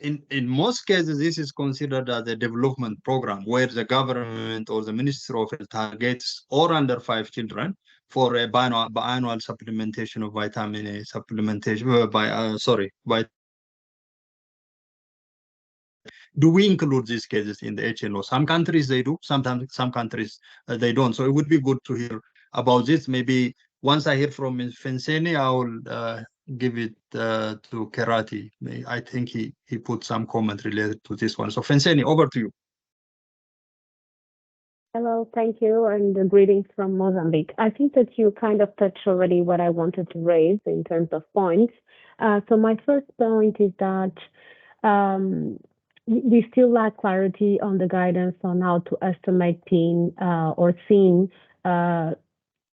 in most cases, this is considered as a development program where the government or the Ministry of Health targets all under 5 children for a biannual supplementation of vitamin A supplementation do we include these cases in the HNO? Some countries they do, sometimes some countries they don't. So it would be good to hear about this. Maybe once I hear from Fenseni, I will give it to Kerati. I think he put some comment related to this one. So Fenseni, over to you. Hello, thank you, and greetings from Mozambique. I think that you kind of touched already what I wanted to raise in terms of points. So my first point is that we still lack clarity on the guidance on how to estimate PIN or SIN.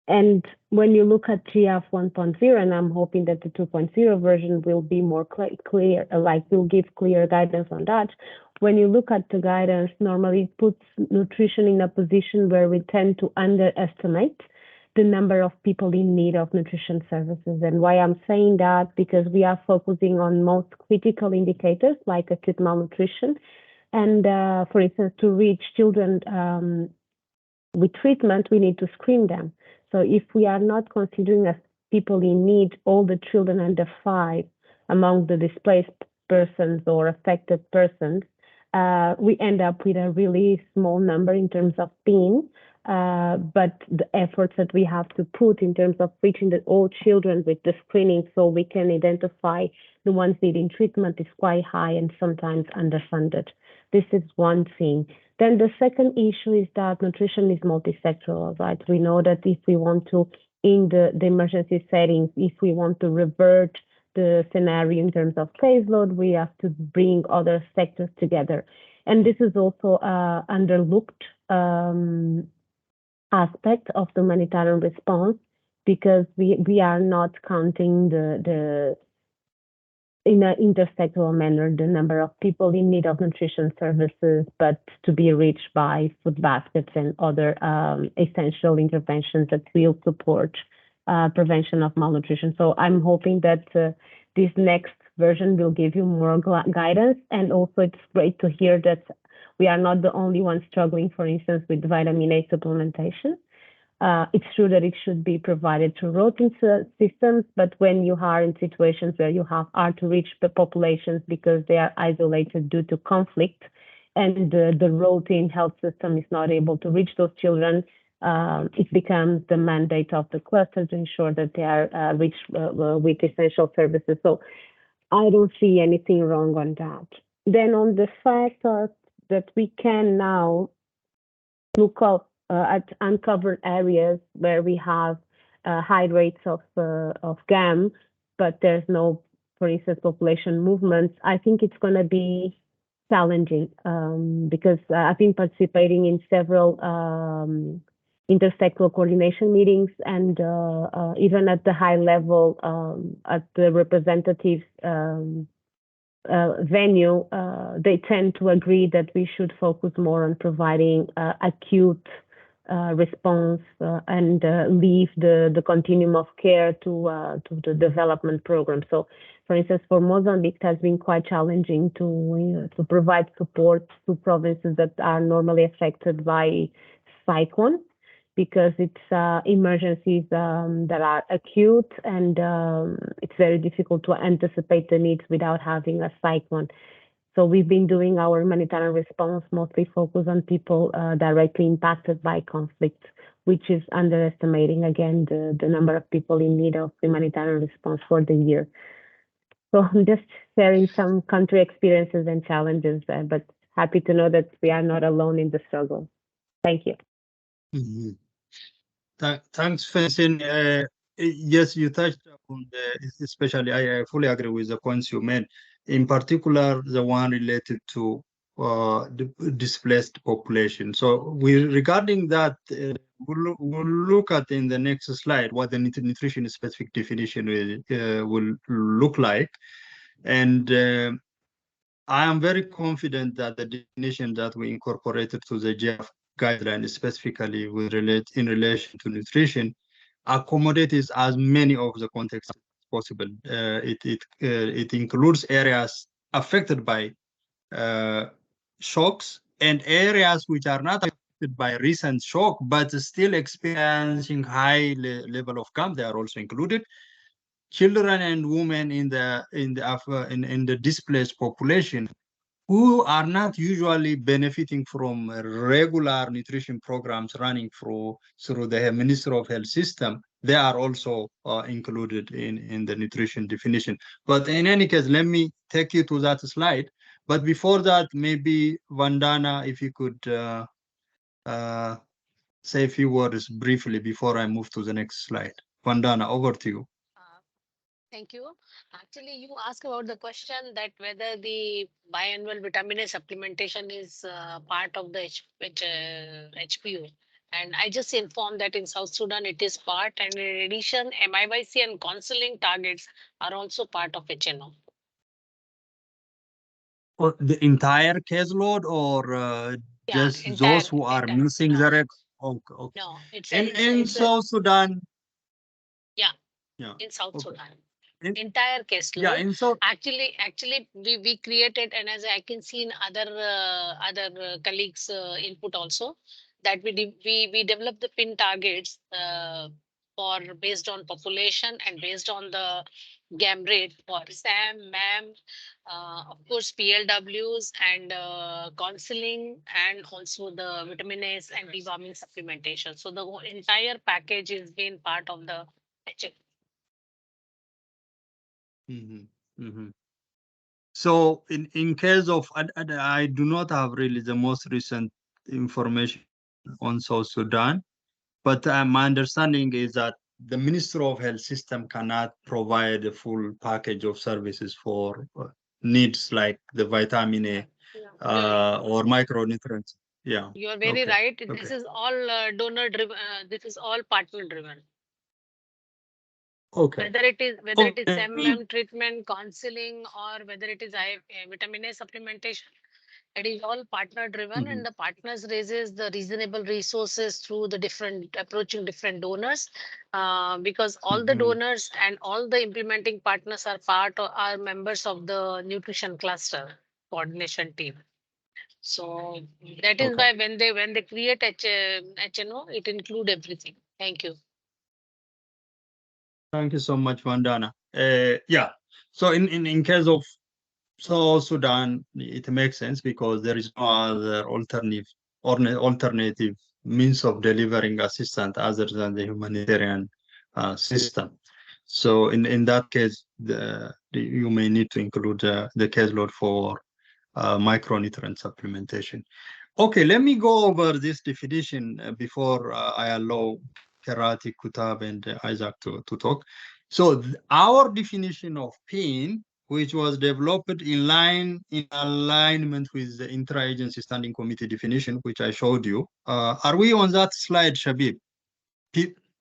And when you look at JIAF 1.0, and I'm hoping that the 2.0 version will be more clear, like will give clear guidance on that. When you look at the guidance, normally it puts nutrition in a position where we tend to underestimate the number of people in need of nutrition services. And why I'm saying that, because we are focusing on most critical indicators like acute malnutrition. And for instance, to reach children with treatment, we need to screen them. So if we are not considering as people in need all the children under 5 among the displaced persons or affected persons, we end up with a really small number in terms of PIN. But the efforts that we have to put in terms of reaching all children with the screening so we can identify the ones needing treatment is quite high and sometimes underfunded. This is one thing. Then the second issue is that nutrition is multisectoral, right? We know that if we want to, in the emergency settings, if we want to revert the scenario in terms of caseload, we have to bring other sectors together. And this is also underlooked aspect of the humanitarian response, because we are not counting the in an intersectoral manner the number of people in need of nutrition services, but to be reached by food baskets and other essential interventions that will support prevention of malnutrition. So I'm hoping that this next version will give you more guidance. And also it's great to hear that we are not the only ones struggling, for instance, with vitamin A supplementation. It's true that it should be provided through routine systems, but when you are in situations where you have hard to reach the populations because they are isolated due to conflict, and the routine health system is not able to reach those children, it becomes the mandate of the cluster to ensure that they are reached with essential services. So I don't see anything wrong on that. Then on the fact that we can now look up at uncovered areas where we have high rates of GAM, but there's no, for instance, population movements. I think it's going to be challenging because I've been participating in several intersectoral coordination meetings, and even at the high level, at the representatives venue, they tend to agree that we should focus more on providing acute response and leave the continuum of care to the development program. So, for instance, for Mozambique, it has been quite challenging to provide support to provinces that are normally affected by cyclone, because it's emergencies that are acute, and it's very difficult to anticipate the needs without having a cyclone. So we've been doing our humanitarian response mostly focused on people directly impacted by conflict, which is underestimating, again, the number of people in need of humanitarian response for the year. So I'm just sharing some country experiences and challenges, but happy to know that we are not alone in the struggle. Thank you. Mhm. Thanks, Francine. Yes, you touched on especially I fully agree with the points you made, in particular the one related to the displaced population. So regarding that, we'll look at in the next slide what the nutrition specific definition will look like. And I am very confident that the definition that we incorporated to the JIAF guideline, specifically in relation to nutrition, accommodates as many of the contexts as possible. It includes areas affected by shocks and areas which are not affected by recent shock, but still experiencing high level of GAM. They are also included. Children and women in the displaced population, who are not usually benefiting from regular nutrition programs running through the Ministry of Health system, they are also included in the nutrition definition. But in any case, let me take you to that slide. But before that, maybe Vandana, if you could say a few words briefly before I move to the next slide. Vandana, over to you. Thank you. Actually, you asked about the question that whether the biannual vitamin A supplementation is part of the HPU. And I just informed that in South Sudan it is part, and in addition, MIYC and counseling targets are also part of HNO. Or the entire caseload, or just those who are missing the record? Okay, okay. No, it's in South Sudan. Yeah. Yeah. In South Okay. Sudan. Entire caseload. Yeah, actually we created, and as I can see in other colleagues input also, that we developed the pin targets for based on population and based on the GAM rate for SAM, MAM, of course PLWs, and counseling, and also the vitamin A's and deworming supplementation. So the whole entire package is being part of the HF. So in case of, I do not have really the most recent information on South Sudan, but my understanding is that the Ministry of Health system cannot provide a full package of services for needs like the vitamin A or micronutrients. Yeah, you are very right. This is all donor driven. This is all partner driven. Okay. Whether it is Okay. MM treatment, counseling, or whether it is vitamin A supplementation, it is all partner driven, and the partners raises the reasonable resources through the different approaching different donors, because all the donors and all the implementing partners are members of the nutrition cluster coordination team. So that is why when they create HNO, it include everything. Thank you. Thank you so much, Vandana. Yeah. So in case of South Sudan, it makes sense because there is no other alternative means of delivering assistance other than the humanitarian system. So in that case, you may need to include the caseload for micronutrient supplementation. Okay, let me go over this definition before I allow Karati, Kutab, and Isaac to talk. So our definition of pain, which was developed in alignment with the Intra-Agency Standing Committee definition, which I showed you. Are we on that slide, Shabib?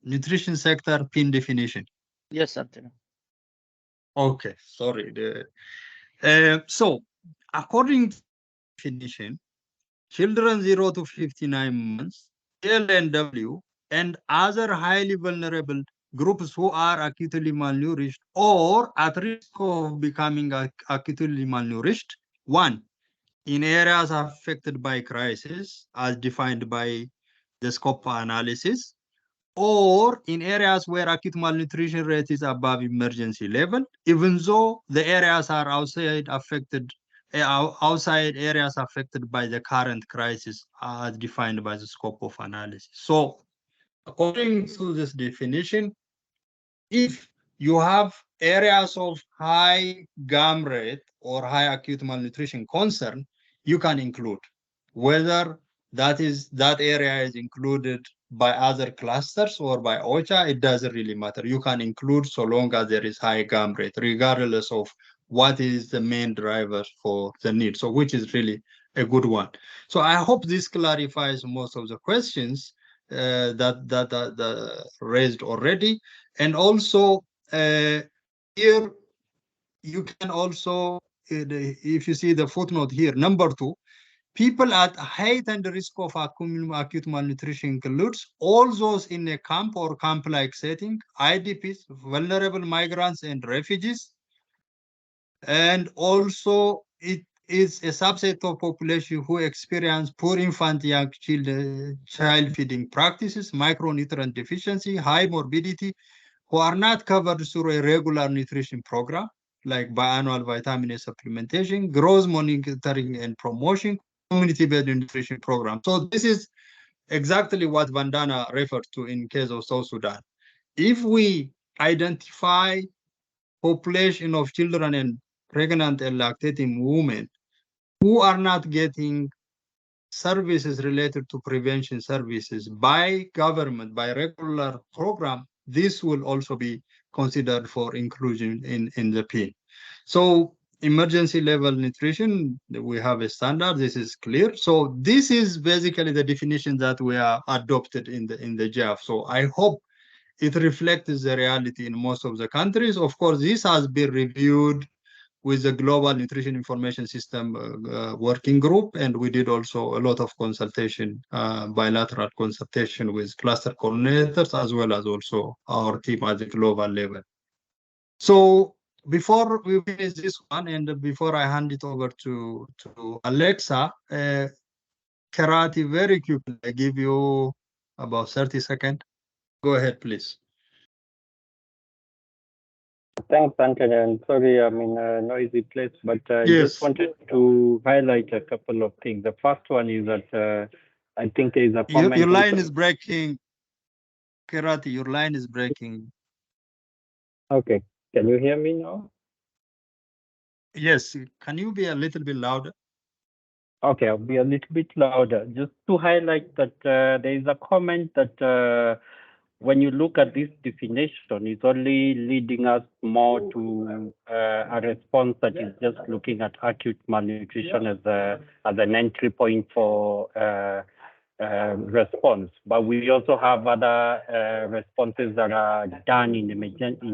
Nutrition sector PIN definition. Yes, Anthony. Okay, sorry. So according to definition, children 0 to 59 months, LNW, and other highly vulnerable groups who are acutely malnourished or at risk of becoming acutely malnourished. One, in areas affected by crisis, as defined by the scope analysis, or in areas where acute malnutrition rate is above emergency level, even though the areas are outside areas affected by the current crisis as defined by the scope of analysis. So according to this definition, if you have areas of high GAM rate or high acute malnutrition concern, you can include whether that area is included by other clusters or by OCHA, it doesn't really matter. You can include so long as there is high GAM rate, regardless of what is the main driver for the need. So which is really a good one. So I hope this clarifies most of the questions that raised already. And also here you can also, if you see the footnote here, number 2, people at heightened risk of acute malnutrition includes all those in a camp or camp-like setting, IDPs, vulnerable migrants and refugees. And also it is a subset of population who experience poor infant young child feeding practices, micronutrient deficiency, high morbidity, who are not covered through a regular nutrition program, like biannual vitamin A supplementation, growth monitoring and promotion, community-based nutrition program. So this is exactly what Vandana referred to in case of South Sudan. If we identify population of children and pregnant and lactating women who are not getting services related to prevention services by government, by regular program, this will also be considered for inclusion in the PIN. So emergency level nutrition, we have a standard, this is clear. So this is basically the definition that we are adopted in the JIAF. So I hope it reflects the reality in most of the countries. Of course, this has been reviewed with the Global Nutrition Information System working group, and we did also a lot of consultation, bilateral consultation with cluster coordinators, as well as also our team at the global level. So before we finish this one, and before I hand it over to Alexa, Karati, very quickly, I give you about 30 seconds. Go ahead, please. Thanks, Anthony. And sorry, I'm in a noisy place, but I just wanted to highlight a couple of things. The first one is that I think there is a comment. Your line is breaking. Karati, your line is breaking. Okay. Can you hear me now? Yes. Can you be a little bit louder? Okay, I'll be a little bit louder. Just to highlight that there is a comment that when you look at this definition, it's only leading us more to a response that is just looking at acute malnutrition as an entry point for response, but we also have other responses that are done in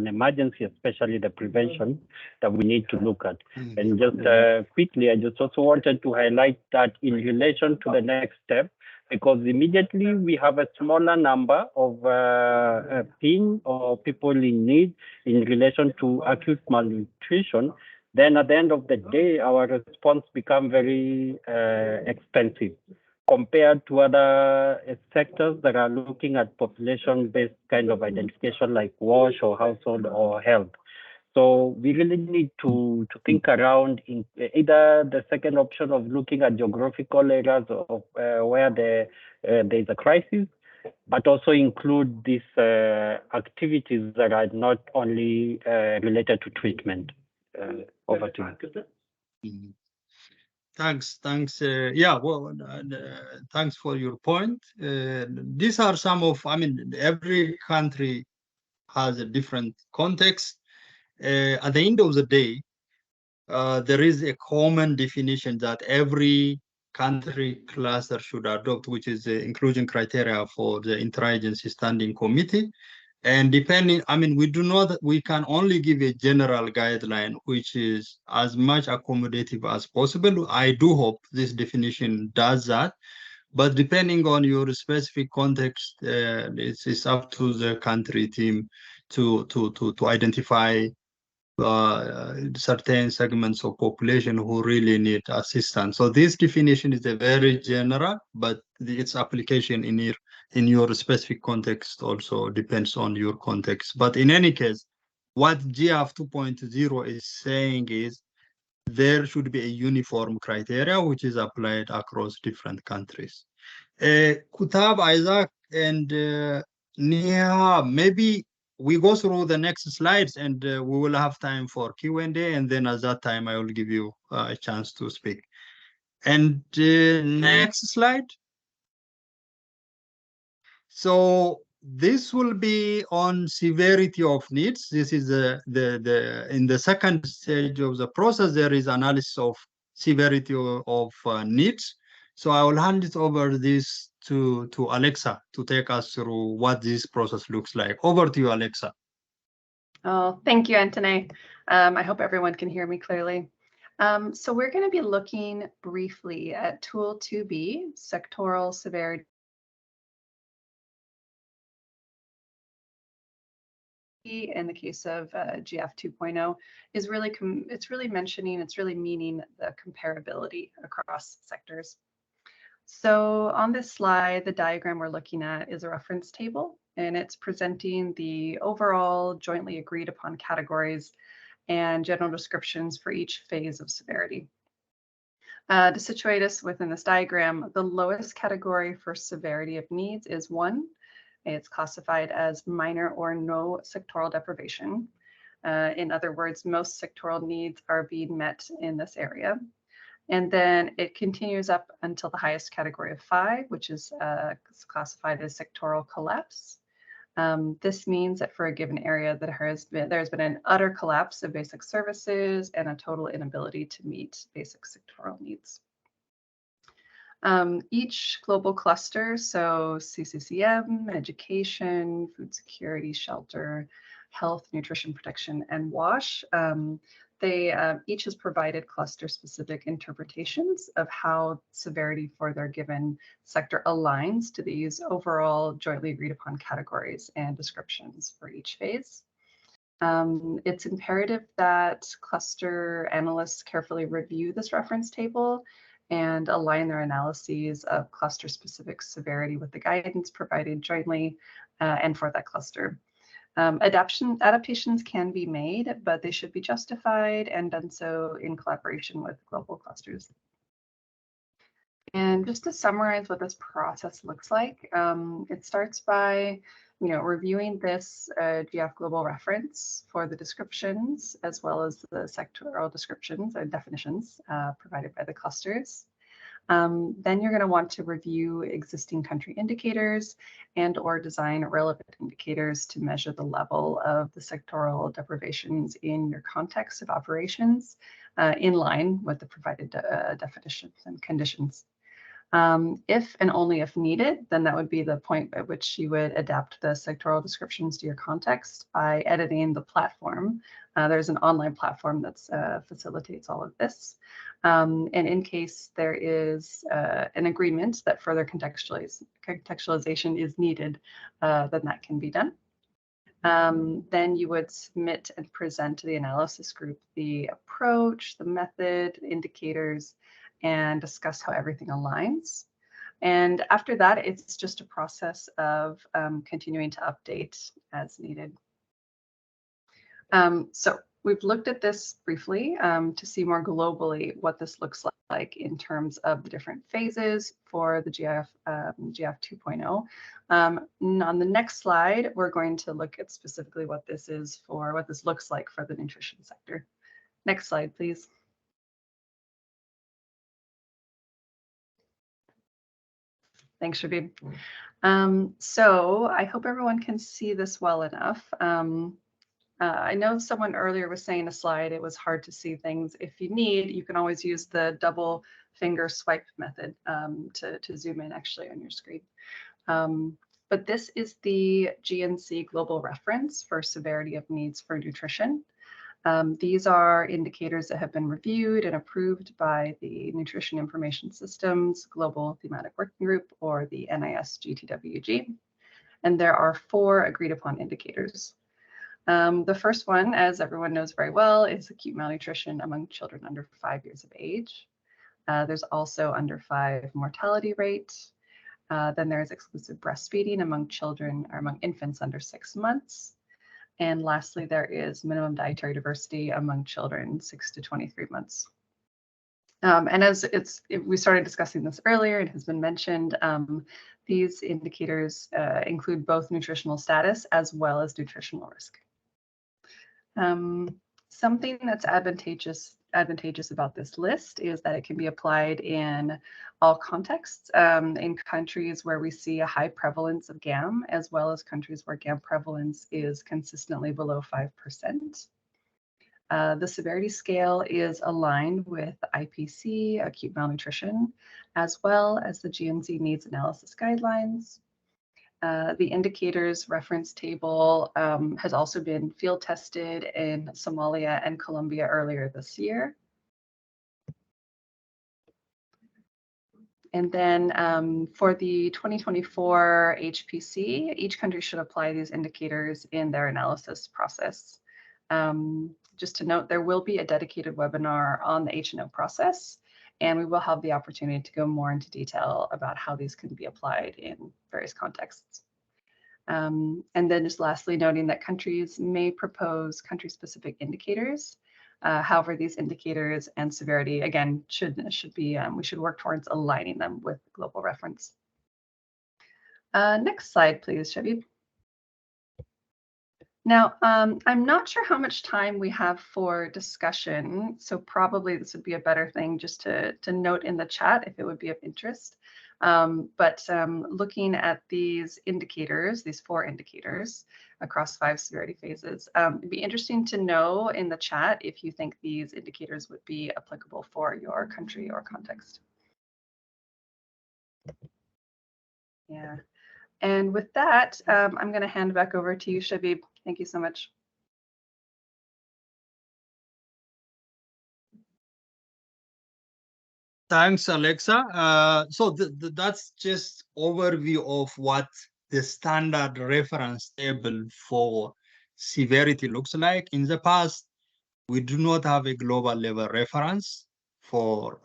emergency, especially the prevention that we need to look at. And just quickly, I just also wanted to highlight that in relation to the next step, because immediately we have a smaller number of PIN or people in need in relation to acute malnutrition, then at the end of the day, our response becomes very expensive compared to other sectors that are looking at population-based kind of identification like WASH or household or health. So we really need to think around in either the second option of looking at geographical areas of where there is a crisis, but also include these activities that are not only related to treatment. Over to you. Thanks. Yeah, well, thanks for your point. These are some of, I mean, every country has a different context. At the end of the day, there is a common definition that every country cluster should adopt, which is the inclusion criteria for the Interagency Standing Committee. And depending, I mean, we can only give a general guideline, which is as much accommodative as possible. I do hope this definition does that. But depending on your specific context, it's up to the country team to identify certain segments of population who really need assistance. So this definition is a very general, but its application in your specific context also depends on your context. But in any case, what JIAF 2.0 is saying is there should be a uniform criteria which is applied across different countries. Kutab, Isaac, and Nia, maybe we go through the next slides and we will have time for Q&A, and then at that time I will give you a chance to speak. And next slide. So this will be on severity of needs. This is in the second stage of the process, there is analysis of severity of needs. So I will hand it over this to Alexa to take us through what this process looks like. Over to you, Alexa. Oh, thank you, Antone. I hope everyone can hear me clearly. So we're going to be looking briefly at Tool 2B, Sectoral Severity. In the case of JIAF 2.0 is really it's really meaning the comparability across sectors. So on this slide, the diagram we're looking at is a reference table, and it's presenting the overall jointly agreed upon categories and general descriptions for each phase of severity. To situate us within this diagram, the lowest category for severity of needs is 1. It's classified as minor or no sectoral deprivation. In other words, most sectoral needs are being met in this area. And then it continues up until the highest category of 5, which is classified as sectoral collapse. This means that for a given area there's been an utter collapse of basic services and a total inability to meet basic sectoral needs. Each global cluster, so CCCM, education, food security, shelter, health, nutrition protection, and WASH, they each has provided cluster-specific interpretations of how severity for their given sector aligns to these overall jointly agreed upon categories and descriptions for each phase. It's imperative that cluster analysts carefully review this reference table and align their analyses of cluster-specific severity with the guidance provided jointly and for that cluster. Adaptations can be made, but they should be justified and done so in collaboration with global clusters. And just to summarize what this process looks like, it starts by reviewing this JIAF global reference for the descriptions, as well as the sectoral descriptions and definitions provided by the clusters. Then you're going to want to review existing country indicators and or design relevant indicators to measure the level of the sectoral deprivations in your context of operations in line with the provided definitions and conditions. If and only if needed, then that would be the point at which you would adapt the sectoral descriptions to your context by editing the platform. There's an online platform that facilitates all of this. And in case there is an agreement that further contextualization is needed, then that can be done. Then you would submit and present to the analysis group the approach, the method, indicators, and discuss how everything aligns. And after that, it's just a process of continuing to update as needed. So we've looked at this briefly to see more globally what this looks like in terms of the different phases for the GIAF 2.0. On the next slide, we're going to look at specifically what this looks like for the nutrition sector. Next slide, please. Thanks, Shabib. So I hope everyone can see this well enough. I know someone earlier was saying a slide, it was hard to see things. If you need, you can always use the double finger swipe method to zoom in actually on your screen. But this is the GNC global reference for severity of needs for nutrition. These are indicators that have been reviewed and approved by the Nutrition Information Systems Global Thematic Working Group, or the NIS GTWG. And there are 4 agreed upon indicators. The first one, as everyone knows very well, is acute malnutrition among children under 5 years of age. There's also under 5 mortality rate. Then there's exclusive breastfeeding among children or among infants under 6 months. And lastly, there is minimum dietary diversity among children 6 to 23 months. And as we started discussing this earlier, it has been mentioned, these indicators include both nutritional status as well as nutritional risk. Something that's advantageous about this list is that it can be applied in all contexts, in countries where we see a high prevalence of GAM, as well as countries where GAM prevalence is consistently below 5%. The severity scale is aligned with IPC, acute malnutrition, as well as the GNC needs analysis guidelines. The indicators reference table has also been field tested in Somalia and Colombia earlier this year. And then for the 2024 HPC, each country should apply these indicators in their analysis process. Just to note, there will be a dedicated webinar on the H&O process, and we will have the opportunity to go more into detail about how these can be applied in various contexts. And then just lastly, noting that countries may propose country-specific indicators. However, these indicators and severity, again, should be, we should work towards aligning them with global reference. Next slide, please, Shabib. Now, I'm not sure how much time we have for discussion, so probably this would be a better thing just to note in the chat if it would be of interest. But looking at these indicators, these 4 indicators across 5 severity phases, it'd be interesting to know in the chat if you think these indicators would be applicable for your country or context. Yeah. And with that, I'm going to hand back over to you, Shabib. Thank you so much. Thanks, Alexa. So that's just overview of what the standard reference table for severity looks like. In the past, we do not have a global level reference for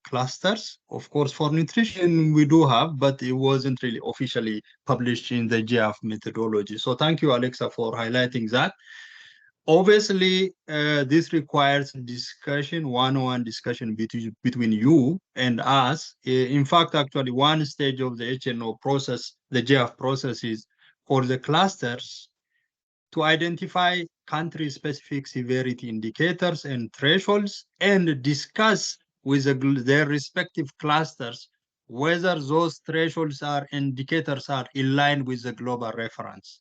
clusters. Of course, for nutrition, we do have, but it wasn't really officially published in the JIAF methodology. So thank you, Alexa, for highlighting that. Obviously, this requires discussion, one-on-one discussion between you and us. In fact, actually, one stage of the H&O process, the JIAF process, is for the clusters to identify country-specific severity indicators and thresholds and discuss with their respective clusters whether those thresholds or indicators are in line with the global reference.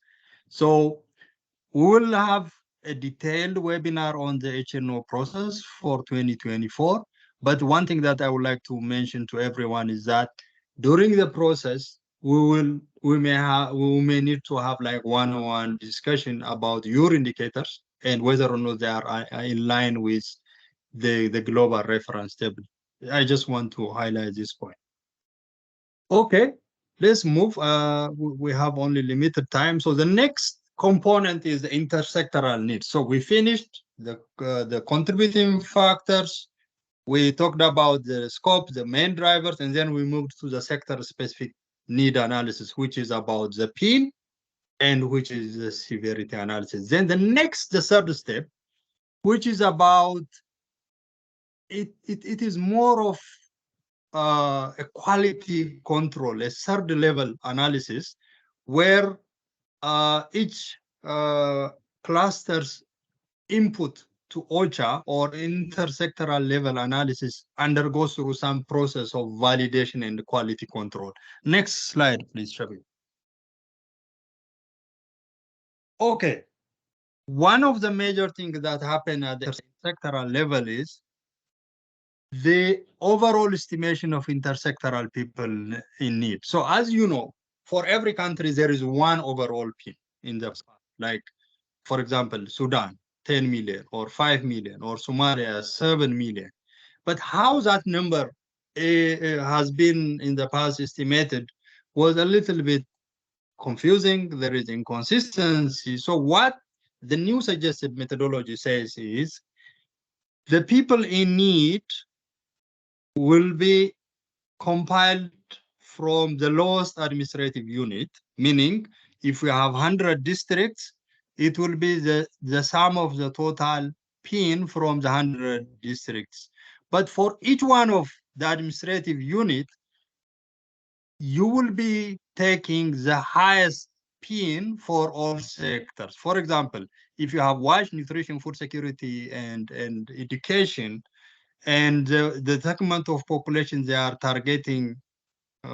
So we will have a detailed webinar on the H&O process for 2024. But one thing that I would like to mention to everyone is that During the process, we may need to have like one-on-one discussion about your indicators and whether or not they are in line with the global reference table. I just want to highlight this point. Okay, let's move. We have only limited time. So the next component is the intersectoral needs. So we finished the contributing factors. We talked about the scope, the main drivers, and then we moved to the sector-specific need analysis, which is about the PIN and which is the severity analysis. Then the third step, which is about it is more of a quality control, a third level analysis, where each cluster's input to OCHA or intersectoral level analysis undergoes through some process of validation and quality control. Next slide, please, Shabi. Okay. One of the major things that happen at the sectoral level is the overall estimation of intersectoral people in need. So as you know, for every country, there is one overall PIN in the past. Like, for example, Sudan, 10 million or 5 million, or Somalia, 7 million. But how that number has been in the past estimated was a little bit confusing. There is inconsistency. So what the new suggested methodology says is the people in need will be compiled from the lowest administrative unit, meaning if we have 100 districts, it will be the sum of the total PIN from the 100 districts. But for each one of the administrative unit, you will be taking the highest PIN for all sectors. For example, if you have WASH, nutrition, food security, and education, and the segment of population they are targeting,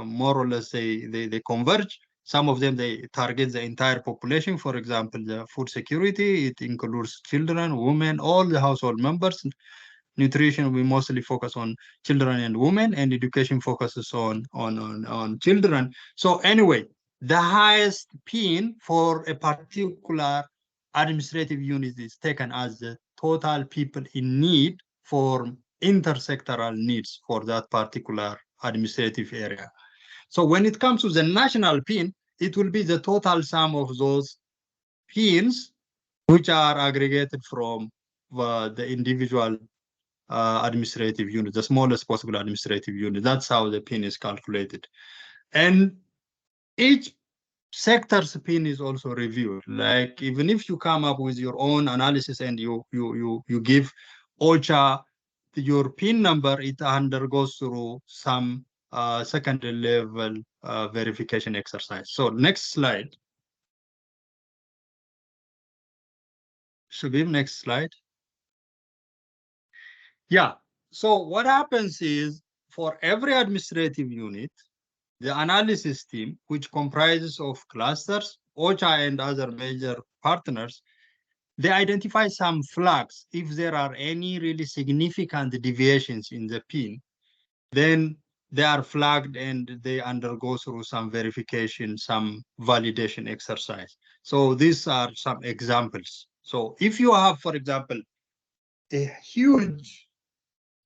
more or less they converge. Some of them, they target the entire population. For example, the food security, it includes children, women, all the household members. Nutrition, we mostly focus on children and women, and education focuses on children. So anyway, the highest PIN for a particular administrative unit is taken as the total people in need for intersectoral needs for that particular administrative area. So when it comes to the national PIN, it will be the total sum of those PINs, which are aggregated from the individual administrative unit, the smallest possible administrative unit. That's how the PIN is calculated. And each sector's PIN is also reviewed. Like, even if you come up with your own analysis and you give OCHA your PIN number, it undergoes through some secondary level verification exercise. So next slide. Should be next slide. Yeah. So what happens is, for every administrative unit, the analysis team, which comprises of clusters, OCHA, and other major partners, they identify some flags. If there are any really significant deviations in the PIN, then they are flagged and they undergo through some verification, some validation exercise. So these are some examples. So if you have, for example, a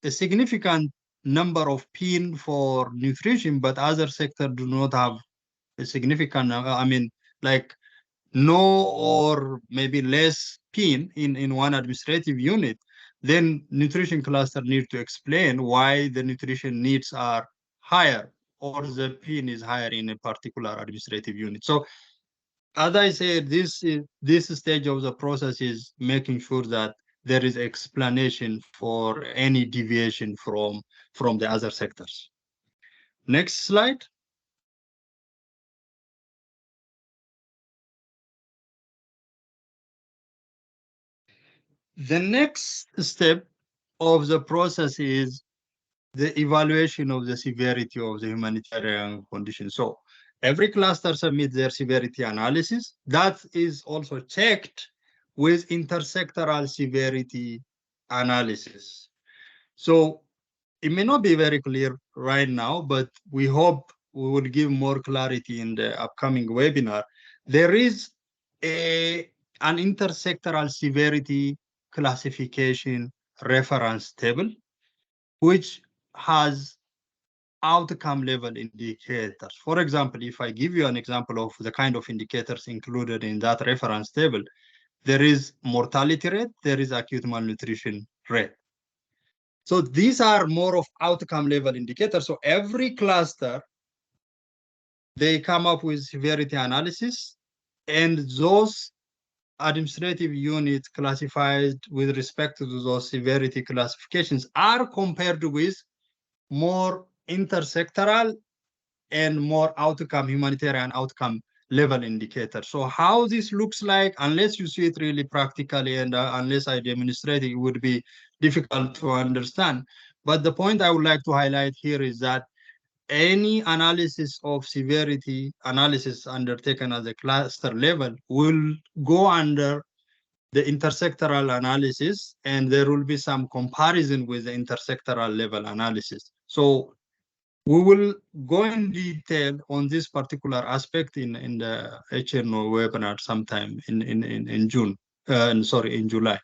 significant number of PIN for nutrition, but other sectors do not have a significant, like no or maybe less PIN in one administrative unit, then nutrition cluster need to explain why the nutrition needs are higher or the PIN is higher in a particular administrative unit. So as I said, this stage of the process is making sure that there is explanation for any deviation from the other sectors. Next slide. The next step of the process is the evaluation of the severity of the humanitarian condition. So every cluster submits their severity analysis. That is also checked with intersectoral severity analysis. So it may not be very clear right now, but we hope we will give more clarity in the upcoming webinar. There is an intersectoral severity classification reference table, which has outcome level indicators. For example, if I give you an example of the kind of indicators included in that reference table, there is mortality rate, there is acute malnutrition rate. So these are more of outcome level indicators. So every cluster, they come up with severity analysis, and those administrative units classified with respect to those severity classifications are compared with more intersectoral and more outcome, humanitarian outcome level indicator. So how this looks like, unless you see it really practically and unless I demonstrate it, it would be difficult to understand. But the point I would like to highlight here is that any analysis of severity analysis undertaken at the cluster level will go under the intersectoral analysis, and there will be some comparison with the intersectoral level analysis. So we will go in detail on this particular aspect in the HNO webinar sometime in June, in July.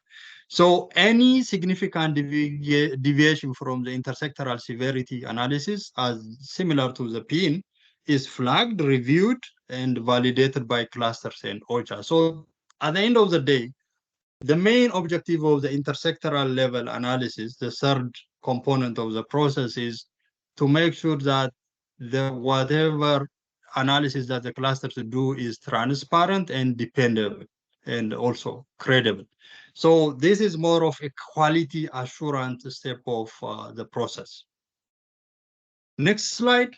So any significant deviation from the intersectoral severity analysis, as similar to the PIN, is flagged, reviewed, and validated by clusters and OCHA. So at the end of the day, the main objective of the intersectoral level analysis, the third component of the process, is to make sure that the whatever analysis that the clusters do is transparent and dependable and also credible. So this is more of a quality assurance step of the process. Next slide.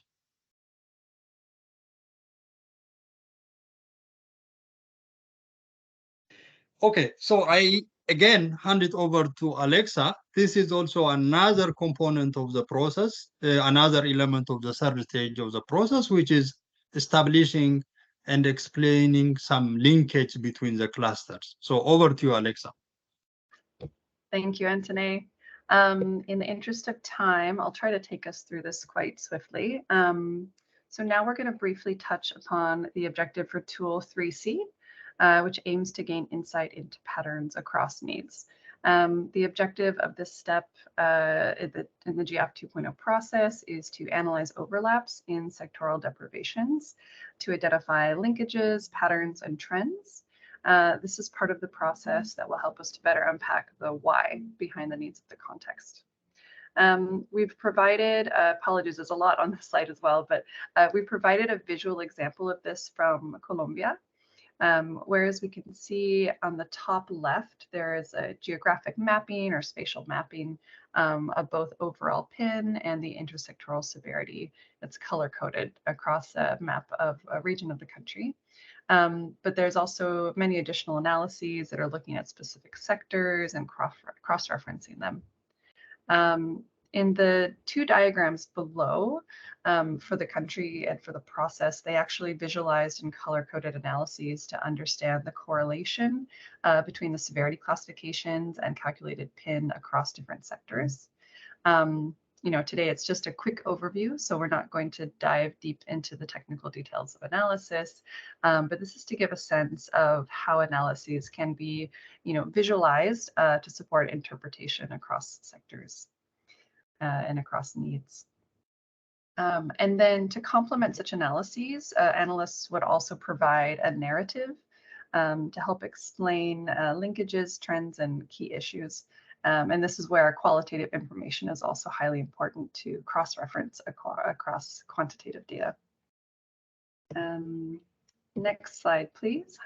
Okay, so I again hand it over to Alexa. This is also another component of the process, another element of the third stage of the process, which is establishing and explaining some linkage between the clusters. So over to you, Alexa. Thank you, Anthony. In the interest of time, I'll try to take us through this quite swiftly. So now we're going to briefly touch upon the objective for Tool 3C, which aims to gain insight into patterns across needs. The objective of this step in the JIAF 2.0 process is to analyze overlaps in sectoral deprivations, to identify linkages, patterns, and trends. This is part of the process that will help us to better unpack the why behind the needs of the context. We've provided, apologies, there's a lot on the slide as well, but we've provided a visual example of this from Colombia. Whereas we can see on the top left, there is a geographic mapping or spatial mapping of both overall PIN and the intersectoral severity. It's color-coded across a map of a region of the country. But there's also many additional analyses that are looking at specific sectors and cross-referencing them. In the two diagrams below, for the country and for the process, they actually visualized and color-coded analyses to understand the correlation between the severity classifications and calculated PIN across different sectors. You know, today it's just a quick overview, so we're not going to dive deep into the technical details of analysis, but this is to give a sense of how analyses can be, you know, visualized to support interpretation across sectors and across needs. And then to complement such analyses, analysts would also provide a narrative to help explain linkages, trends, and key issues. And this is where qualitative information is also highly important to cross-reference across quantitative data. Next slide, please.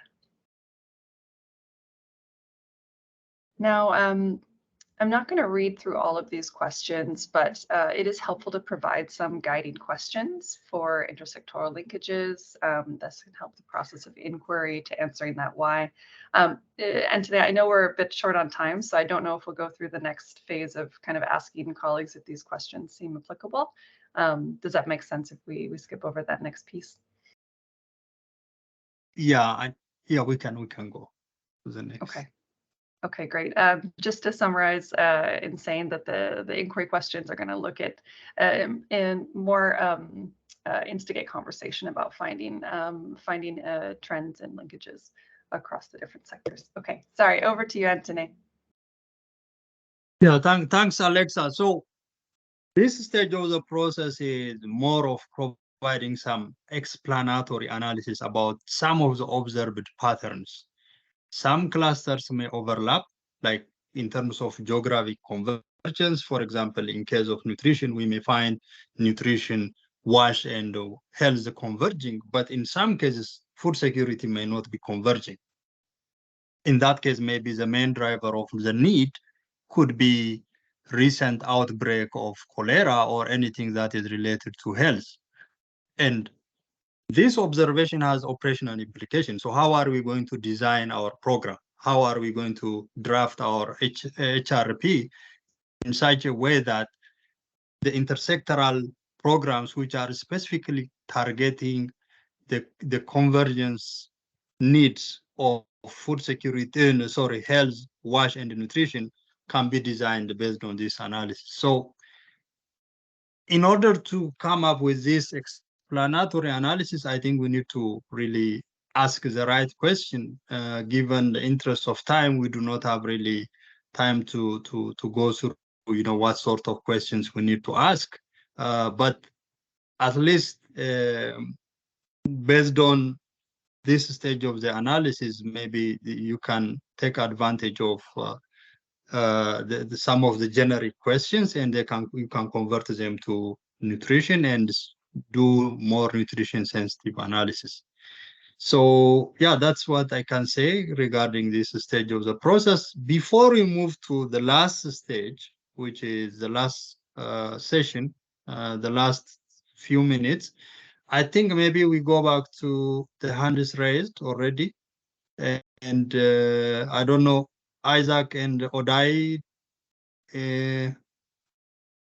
Now, I'm not going to read through all of these questions, but it is helpful to provide some guiding questions for intersectoral linkages. This can help the process of inquiry to answering that why. And today, I know we're a bit short on time, so I don't know if we'll go through the next phase of kind of asking colleagues if these questions seem applicable. Does that make sense if we skip over that next piece? Yeah, we can go to the next. Okay. Okay, great. Just to summarize, in saying that the inquiry questions are going to look at in more instigate conversation about finding trends and linkages across the different sectors. Okay, sorry, over to you, Antony. Yeah, thanks, Alexa. So this stage of the process is more of providing some explanatory analysis about some of the observed patterns. Some clusters may overlap, like in terms of geographic convergence. For example, in case of nutrition, we may find nutrition, WASH, and health converging, but in some cases, food security may not be converging. In that case, maybe the main driver of the need could be recent outbreak of cholera or anything that is related to health. And this observation has operational implications. So how are we going to design our program? How are we going to draft our HRP in such a way that the intersectoral programs, which are specifically targeting the convergence needs of food security, health, WASH, and nutrition, can be designed based on this analysis. So in order to come up with this explanatory analysis, I think we need to really ask the right question. Given the interest of time, we do not have really time to go through, what sort of questions we need to ask. But at least based on this stage of the analysis, maybe you can take advantage of some of the generic questions, and you can convert them to nutrition and do more nutrition sensitive analysis. So yeah, that's what I can say regarding this stage of the process. Before we move to the last stage, which is the last session, the last few minutes, I think maybe we go back to the hands raised already. And I don't know, Isaac and Odai,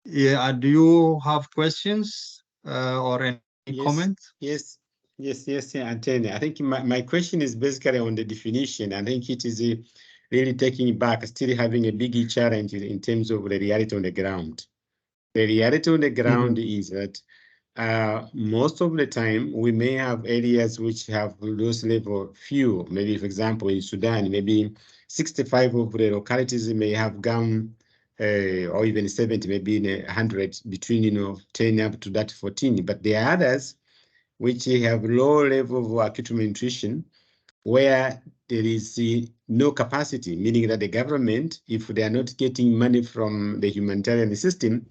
yeah, do you have questions or any comments? Yes, Antony. I think my question is basically on the definition. I think it is really taking back, still having a big challenge in terms of the reality on the ground. The reality on the ground is that most of the time we may have areas which have those level few. Maybe, for example, in Sudan, maybe 65 of the localities may have gone or even 70, maybe in 100, between 10 up to that 14. But there are others which have low level of acute malnutrition, where there is no capacity, meaning that the government, if they are not getting money from the humanitarian system,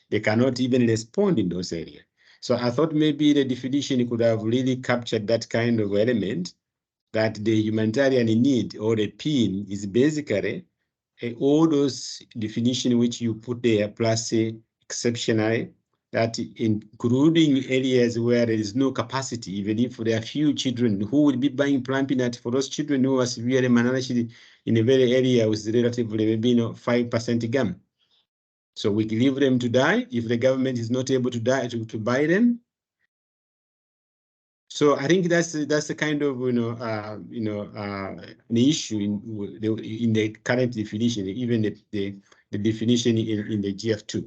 they cannot even respond in those areas. So I thought maybe the definition could have really captured that kind of element, that the humanitarian need, or the PIN, is basically all those definitions which you put there, plus exceptionally, that including areas where there is no capacity, even if there are few children who will be buying plant peanut for those children who are severely malnourished in a very area with relatively maybe 5% GAM. So we leave them to die if the government is not able to buy them. So I think that's the kind of an issue in the current definition, even the definition in the JIAF2.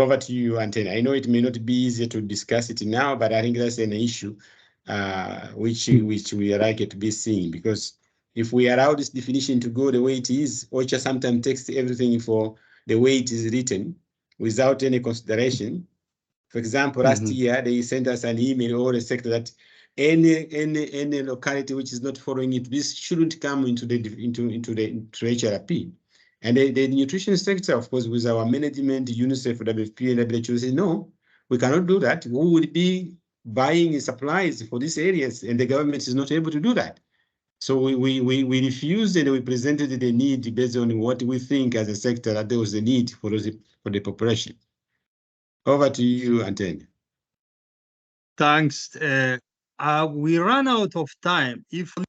Over to you, Antony. I know it may not be easy to discuss it now, but I think that's an issue which we are likely to be seeing, because if we allow this definition to go the way it is, OCHA sometimes takes everything for the way it is written without any consideration. For example, last year they sent us an email, or a sector, that any locality which is not following it, this shouldn't come into the HRP. And the nutrition sector, of course, with our management, UNICEF, WFP, and WHO, say no, we cannot do that. We would be buying supplies for these areas, and the government is not able to do that. So we refused, and we presented the need based on what we think as a sector that there was a need for the population. Over to you, Antony. Thanks. We ran out of time. If you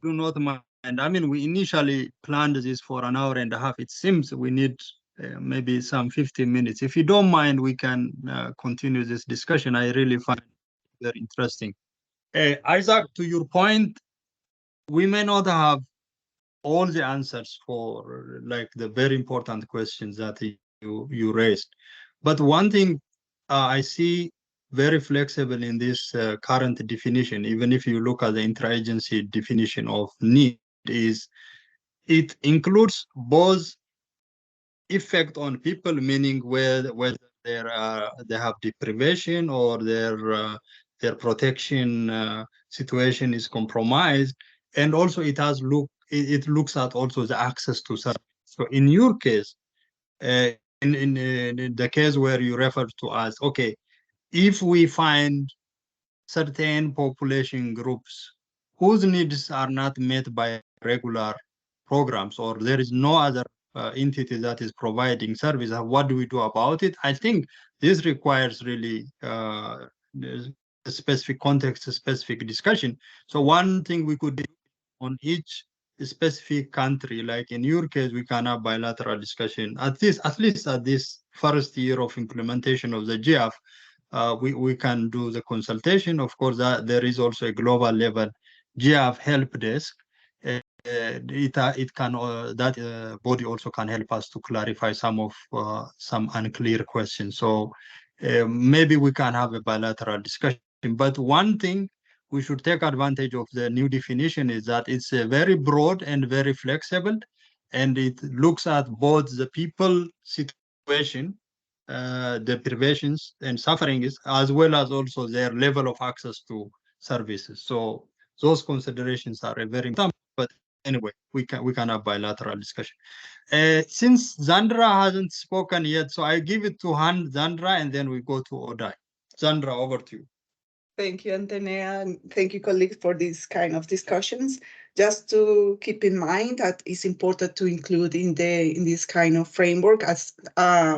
do not mind, I mean, we initially planned this for an hour and a half. It seems we need maybe some 15 minutes. If you don't mind, we can continue this discussion. I really find it very interesting. Isaac, to your point, we may not have all the answers for the very important questions that you raised. But one thing I see very flexible in this current definition. Even if you look at the interagency definition of need, is it includes both effect on people, meaning whether they have deprivation or their protection situation is compromised, and also it looks at also the access to service. So in your case, in the case where you refer to us, okay, if we find certain population groups whose needs are not met by regular programs, or there is no other entity that is providing service, what do we do about it? I think this requires really a specific context, a specific discussion. So one thing we could do on each specific country, like in your case, we can have bilateral discussion, at least at this first year of implementation of the JIAF. We can do the consultation. Of course, there is also a global level JIAF help desk. It can that body also can help us to clarify some unclear questions. So maybe we can have a bilateral discussion. But one thing we should take advantage of the new definition is that it's very broad and very flexible, and it looks at both the people situation, deprivations and sufferings, as well as also their level of access to services. So those considerations are very important. But anyway, we can have bilateral discussion. Since Zandra hasn't spoken yet, so I give it to Zandra, and then we go to Odai. Zandra, over to you. Thank you, Antonella, and thank you, colleagues, for these kind of discussions. Just to keep in mind that it's important to include in this kind of framework, as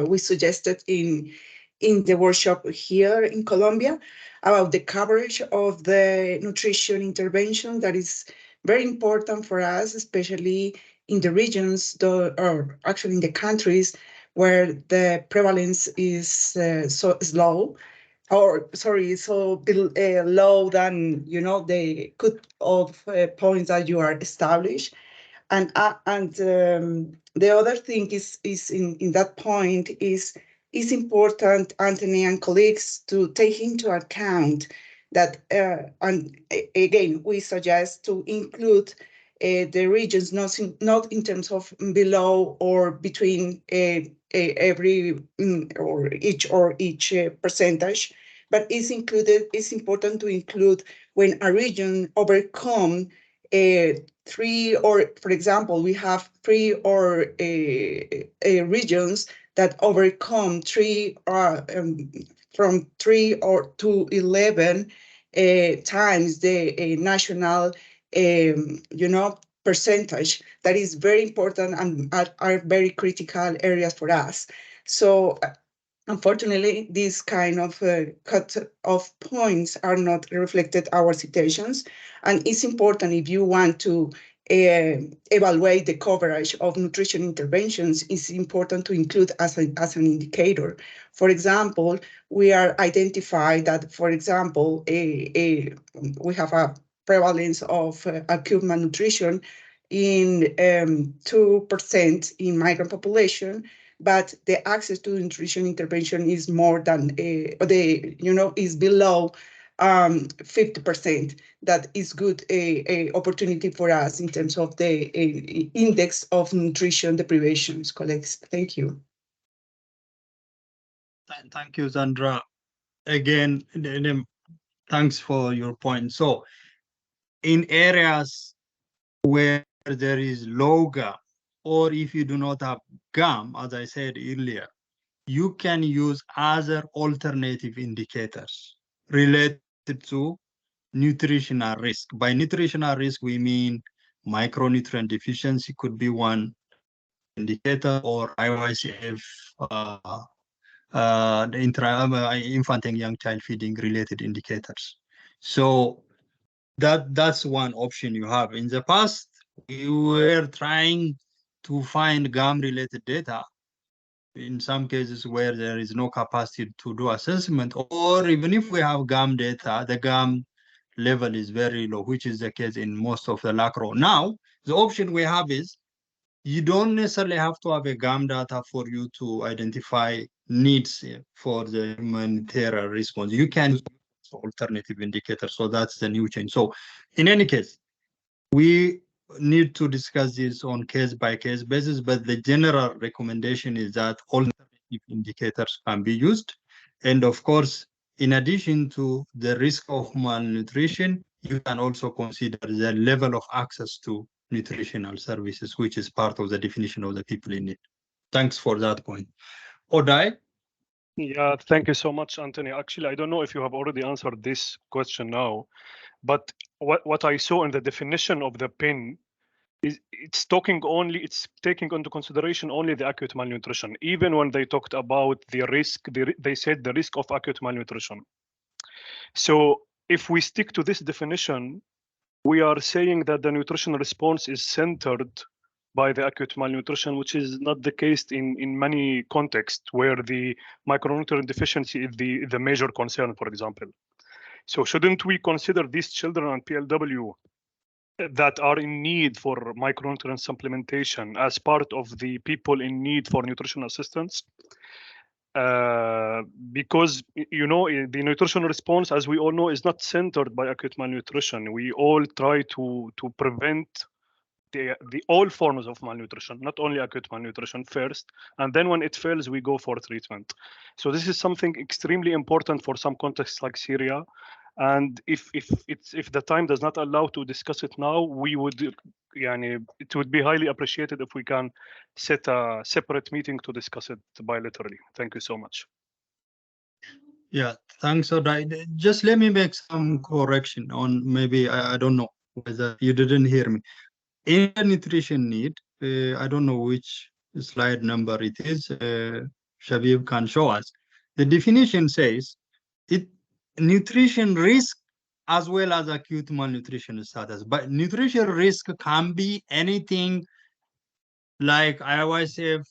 we suggested in the workshop here in Colombia, about the coverage of the nutrition intervention. That is very important for us, especially in the regions, or actually in the countries where the prevalence is so low, or sorry, so low than the cut of points that you are established. And the other thing is in that point is important, Anthony and colleagues, to take into account that, and again, we suggest to include the regions not in terms of below or between every or each percentage, but it's important to include when a region overcome three, or for example, we have three or regions that overcome three from 3 or to 11 times the national percentage. That is very important and are very critical areas for us. So unfortunately, these kind of cut-off points are not reflected our citations, and it's important if you want to evaluate the coverage of nutrition interventions. It's important to include as an indicator. For example, we are identified that, for example, we have a prevalence of acute malnutrition in 2% in migrant population, but the access to nutrition intervention is more than is below 50%. That is good a opportunity for us in terms of the index of nutrition deprivations, colleagues. Thank you. Thank you, Zandra. Again, thanks for your point. So in areas where there is low GAM, or if you do not have GAM, as I said earlier, you can use other alternative indicators related to nutritional risk. By nutritional risk, we mean micronutrient deficiency could be one indicator, or IYCF, the infant and young child feeding related indicators. So that's one option you have. In the past, we were trying to find GAM related data in some cases where there is no capacity to do assessment, or even if we have GAM data, the GAM level is very low, which is the case in most of the LACRO. Now, the option we have is you don't necessarily have to have a GAM data for you to identify needs for the humanitarian response. You can use alternative indicators. So that's the new change. So in any case, we need to discuss this on case-by-case basis, but the general recommendation is that alternative indicators can be used. And of course, in addition to the risk of malnutrition, you can also consider the level of access to nutritional services, which is part of the definition of the people in need. Thanks for that point. Odai? Yeah, thank you so much, Anthony. Actually, I don't know if you have already answered this question now, but what I saw in the definition of the PIN is it's taking into consideration only the acute malnutrition. Even when they talked about the risk, they said the risk of acute malnutrition. So if we stick to this definition, we are saying that the nutrition response is centered by the acute malnutrition, which is not the case in many contexts where the micronutrient deficiency is the major concern, for example. So shouldn't we consider these children on PLW that are in need for micronutrient supplementation as part of the people in need for nutrition assistance? Because the nutrition response, as we all know, is not centered by acute malnutrition. We all try to prevent the all forms of malnutrition, not only acute malnutrition first, and then when it fails, we go for treatment. So this is something extremely important for some contexts like Syria. And if the time does not allow to discuss it now, we would, it would be highly appreciated if we can set a separate meeting to discuss it bilaterally. Thank you so much. Yeah, thanks, Odai. Just let me make some correction on maybe, I don't know whether you didn't hear me. In the nutrition need, I don't know which slide number it is, Shabib can show us. The definition says nutrition risk as well as acute malnutrition status. But nutrition risk can be anything like IYCF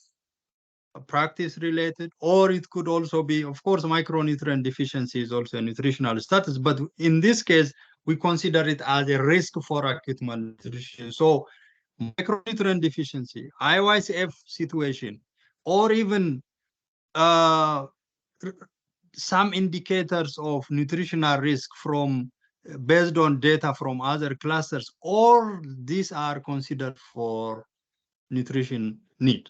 practice related, or it could also be, of course, micronutrient deficiency is also a nutritional status, but in this case, we consider it as a risk for acute malnutrition. So micronutrient deficiency, IYCF situation, or even some indicators of nutritional risk from based on data from other clusters, all these are considered for nutrition need.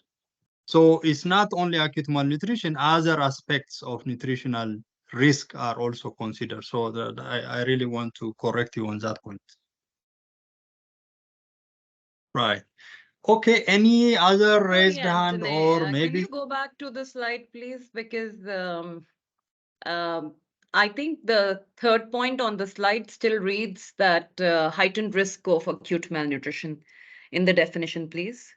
So it's not only acute malnutrition, other aspects of nutritional risk are also considered. So that I really want to correct you on that point. Right. Okay, any other raised hand, Anthony, or can maybe you go back to the slide, please? Because I think the third point on the slide still reads that heightened risk of acute malnutrition in the definition, please.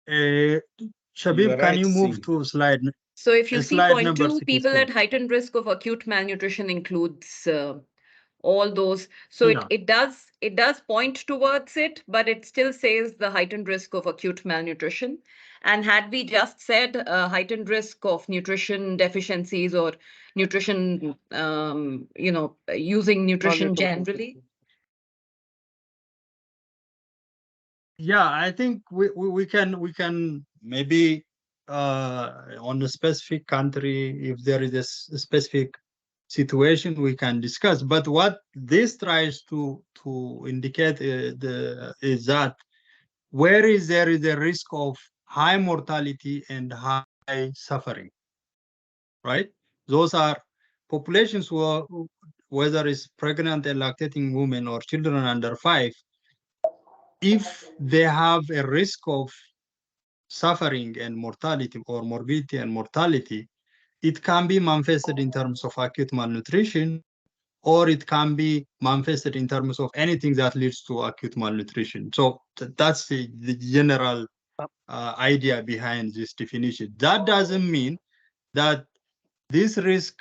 Shabib, can you move to slide? So if you see slide point number 2, people 64. at heightened risk of acute malnutrition includes all those. So Yeah. it does point towards it, but it still says the heightened risk of acute malnutrition. And had we just said heightened risk of nutrition deficiencies or nutrition, using nutrition generally? Yeah, I think we can maybe on a specific country, if there is a specific situation, we can discuss. But what this tries to indicate is that where there is a risk of high mortality and high suffering, right? Those are populations who, whether it's pregnant and lactating women or children under 5, if they have a risk of suffering and mortality or morbidity and mortality, it can be manifested in terms of acute malnutrition, or it can be manifested in terms of anything that leads to acute malnutrition. So that's the general idea behind this definition. That doesn't mean that this risk,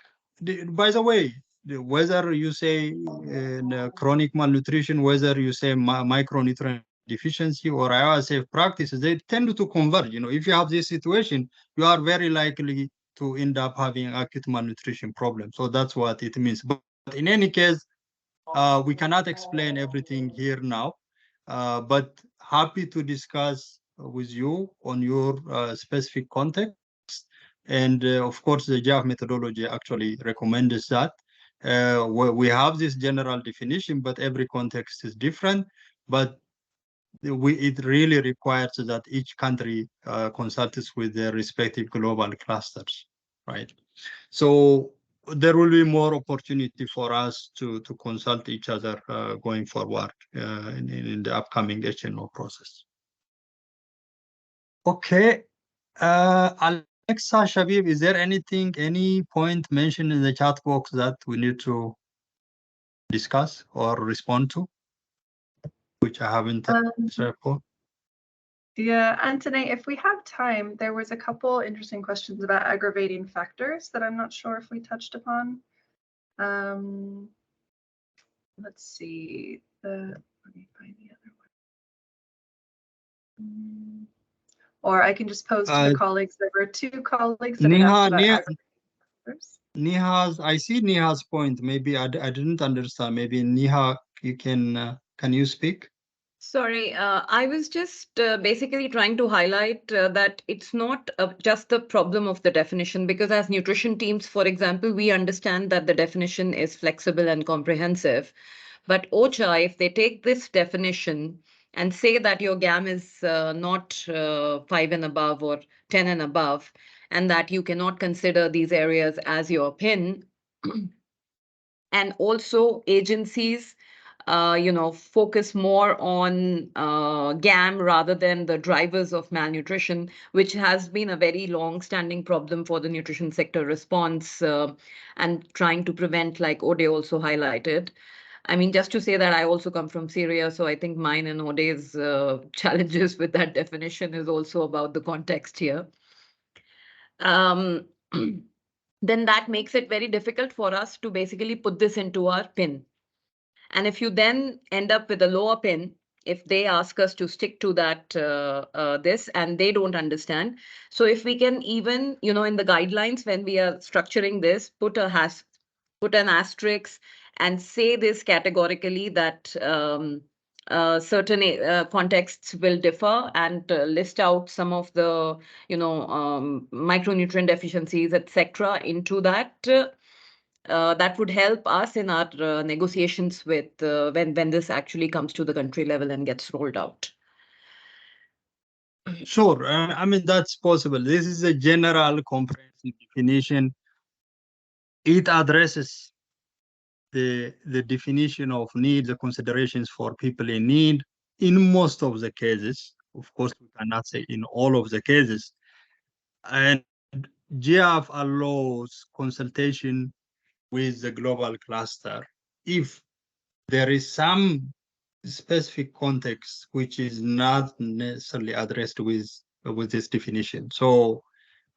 by the way, whether you say chronic malnutrition, whether you say micronutrient deficiency or IOSF practices, they tend to converge. If you have this situation, you are very likely to end up having acute malnutrition problem. So that's what it means. But in any case, we cannot explain everything here now, but happy to discuss with you on your specific context. And of course, the JIAF methodology actually recommends that. We have this general definition, but every context is different. But it really requires that each country consults with their respective global clusters, right? So there will be more opportunity for us to consult each other going forward in the upcoming HNO process. Okay, Alexa, Shabib, is there anything, any point mentioned in the chat box that we need to discuss or respond to, which I haven't answered for? Yeah, Anthony, if we have time, there was a couple interesting questions about aggravating factors that I'm not sure if we touched upon. Let's see. Let me find the other one. Or I can just pose to the colleagues. There were two colleagues that had asked about aggravating factors. Niha's, I see Niha's point. Maybe I didn't understand. Maybe Niha, you can you speak? Sorry, I was just basically trying to highlight that it's not just the problem of the definition, because as nutrition teams, for example, we understand that the definition is flexible and comprehensive. But OCHA, if they take this definition and say that your GAM is not 5 and above or 10 and above, and that you cannot consider these areas as your PIN, and also agencies focus more on GAM rather than the drivers of malnutrition, which has been a very long-standing problem for the nutrition sector response and trying to prevent, like Ode also highlighted. I mean, just to say that I also come from Syria, so I think mine and Ode's challenges with that definition is also about the context here. Then that makes it very difficult for us to basically put this into our PIN. And if you then end up with a lower PIN, if they ask us to stick to that, this, and they don't understand. So if we can even, in the guidelines, when we are structuring this, put an asterisk and say this categorically that certain contexts will differ, and list out some of the, micronutrient deficiencies, etc. into that. That would help us in our negotiations with when this actually comes to the country level and gets rolled out. Sure, I mean, that's possible. This is a general comprehensive definition. It addresses the definition of need, the considerations for people in need in most of the cases. Of course, we cannot say in all of the cases. And JIAF allows consultation with the global cluster if there is some specific context which is not necessarily addressed with this definition. So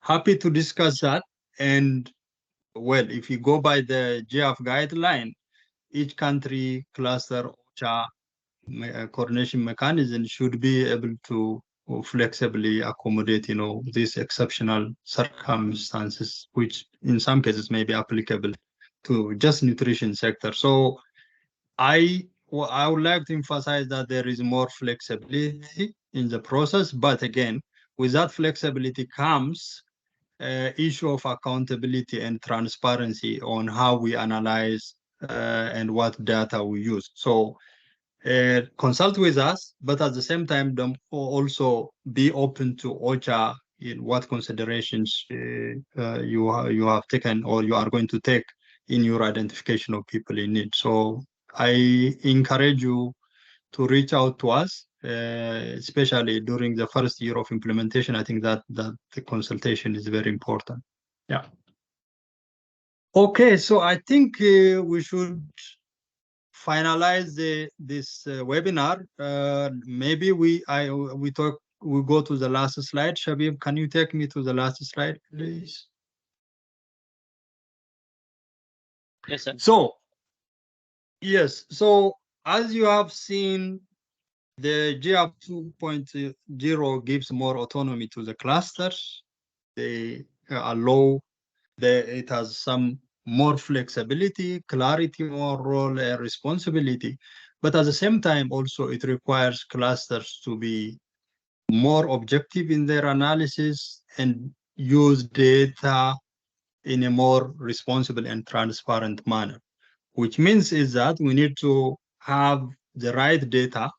happy to discuss that. And well, if you go by the JIAF guideline, each country cluster OCHA coordination mechanism should be able to flexibly accommodate, these exceptional circumstances, which in some cases may be applicable to just nutrition sector. So I would like to emphasize that there is more flexibility in the process, but again, with that flexibility comes issue of accountability and transparency on how we analyze and what data we use. So consult with us, but at the same time, also be open to OCHA in what considerations you have taken or you are going to take in your identification of people in need. So I encourage you to reach out to us, especially during the first year of implementation. I think that the consultation is very important. Yeah. Okay, so I think we should finalize this webinar. Maybe we go to the last slide. Shabib, can you take me to the last slide, please? Yes, sir. So, yes. So as you have seen, the JIAF 2.0 gives more autonomy to the clusters. They allow it has some more flexibility, clarity, more role and responsibility. But at the same time, also it requires clusters to be more objective in their analysis and use data in a more responsible and transparent manner, which means is that we need to have the right data,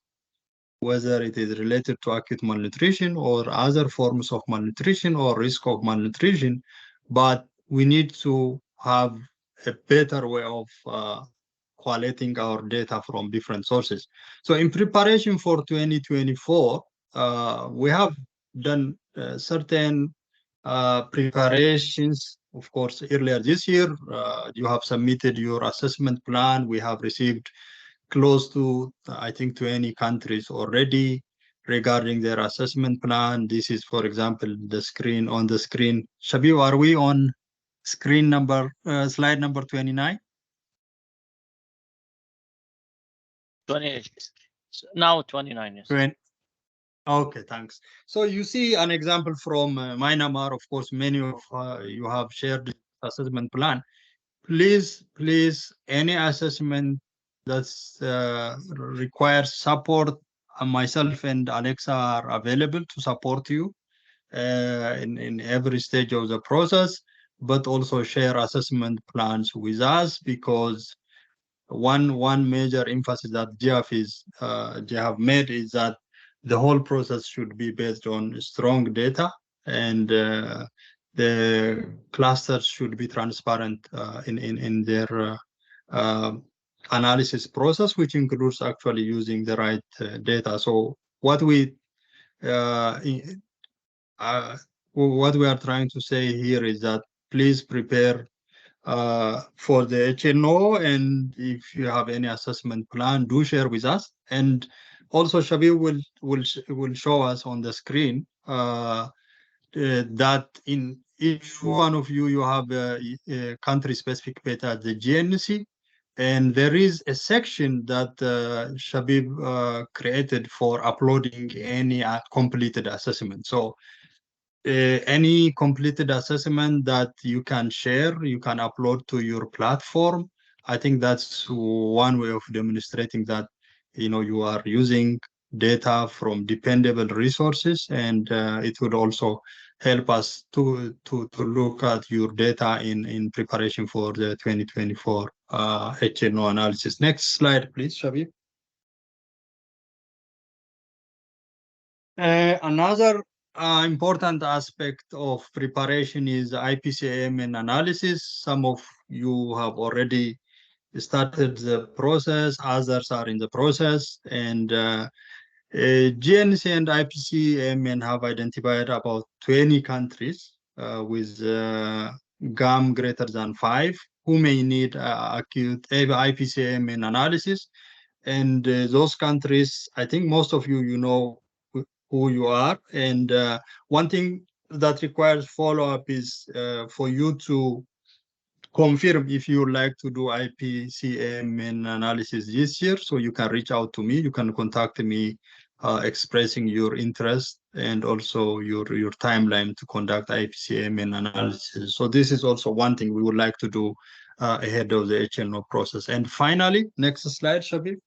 whether it is related to acute malnutrition or other forms of malnutrition or risk of malnutrition, but we need to have a better way of collating our data from different sources. So in preparation for 2024, we have done certain preparations. Of course, earlier this year, you have submitted your assessment plan. We have received close to, I think, 20 countries already regarding their assessment plan. This is, for example, the screen on the screen. Shabib, are we on screen number, slide number 29? 28. Now 29, yes. Okay, thanks. So you see an example from Myanmar. Of course, many of you have shared the assessment plan. Please, any assessment that requires support, myself and Alexa are available to support you in every stage of the process, but also share assessment plans with us, because one major emphasis that JIAF made is that the whole process should be based on strong data, and the clusters should be transparent in their analysis process, which includes actually using the right data. So what we are trying to say here is that please prepare for the HNO, and if you have any assessment plan, do share with us. And also Shabir will show us on the screen that in each one of you have a country-specific data at the GNC, and there is a section that Shabib created for uploading any completed assessment. So any completed assessment that you can share, you can upload to your platform. I think that's one way of demonstrating that you are using data from dependable resources, and it would also help us to look at your data in preparation for the 2024 HNO analysis. Next slide, please, Shabib. Another important aspect of preparation is IPCAMN analysis. Some of you have already started the process, others are in the process, and GNC and IPCAMN have identified about 20 countries with GAM greater than 5 who may need acute IPCAMN analysis. And those countries, I think most of you know who you are. And one thing that requires follow-up is for you to confirm if you would like to do IPCAMN analysis this year. So you can reach out to me. You can contact me expressing your interest and also your timeline to conduct IPCAMN analysis. So this is also one thing we would like to do ahead of the HNO process. And finally, next slide, Shabib.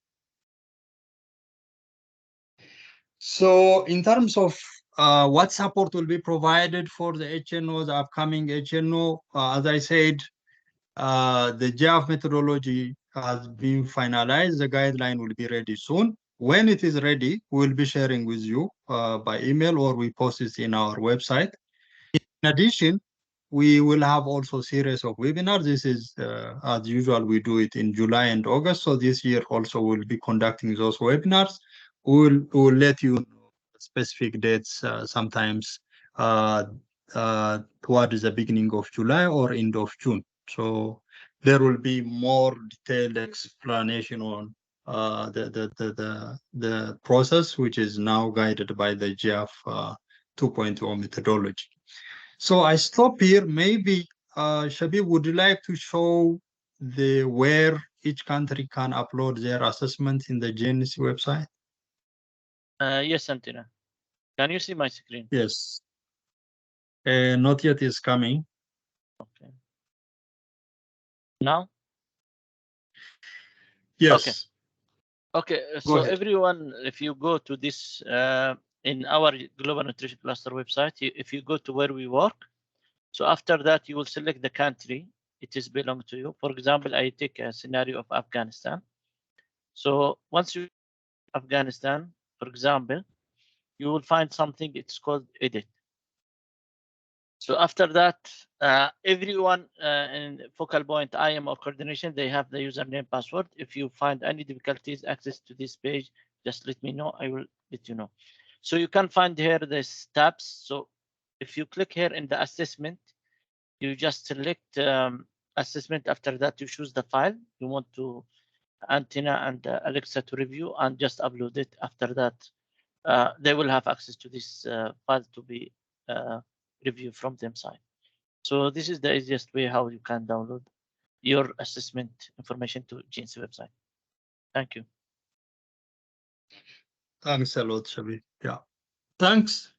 So in terms of what support will be provided for the HNO, the upcoming HNO, as I said, the JIAF methodology has been finalized. The guideline will be ready soon. When it is ready, we'll be sharing with you by email, or we post it in our website. In addition, we will have also a series of webinars. This is, as usual, we do it in July and August. So this year also we'll be conducting those webinars. We'll let you know specific dates sometimes towards the beginning of July or end of June. So there will be more detailed explanation on the process, which is now guided by the JIAF 2.0 methodology. So I stop here. Maybe Shabib, would you like to show where each country can upload their assessment in the GNC website? Yes, Antina. Can you see my screen? Yes. Not yet, is coming. Okay. Now? Yes. Okay. So everyone, if you go to this in our Global Nutrition Cluster website, if you go to where we work, So after that, you will select the country it is belong to you. For example, I take a scenario of Afghanistan. So once you Afghanistan, for example, you will find something, it's called edit. So after that, everyone in focal point IM or coordination, they have the username password. If you find any difficulties access to this page, just let me know, I will let you know. So you can find here this tabs. So if you click here in the assessment, you just select assessment. After that, you choose the file you want to Antenna and Alexa to review and just upload it. After that, they will have access to this file to be reviewed from them side. So this is the easiest way how you can download your assessment information to GNC website. Thank you. Thanks a lot, Shabi. Yeah, thanks.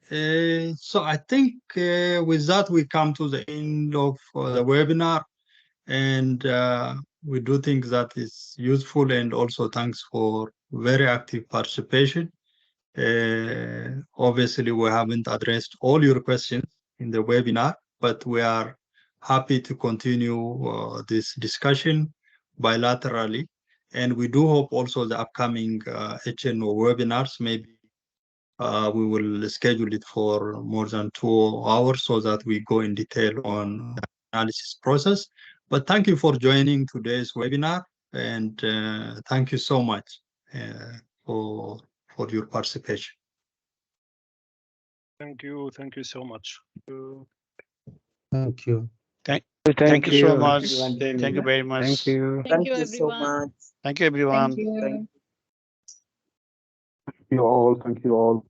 So I think with that, we come to the end of the webinar. And we do think that is useful, and also thanks for very active participation. Obviously, we haven't addressed all your questions in the webinar, but we are happy to continue this discussion bilaterally. And we do hope also the upcoming HNO webinars, maybe we will schedule it for more than 2 hours so that we go in detail on the analysis process. But thank you for joining today's webinar, and thank you so much for your participation. Thank you so much. Thank you. Thank you so much. Thank Thank you very much. Thank you, everyone. Thank you, everyone. Thank you. You all, thank you all.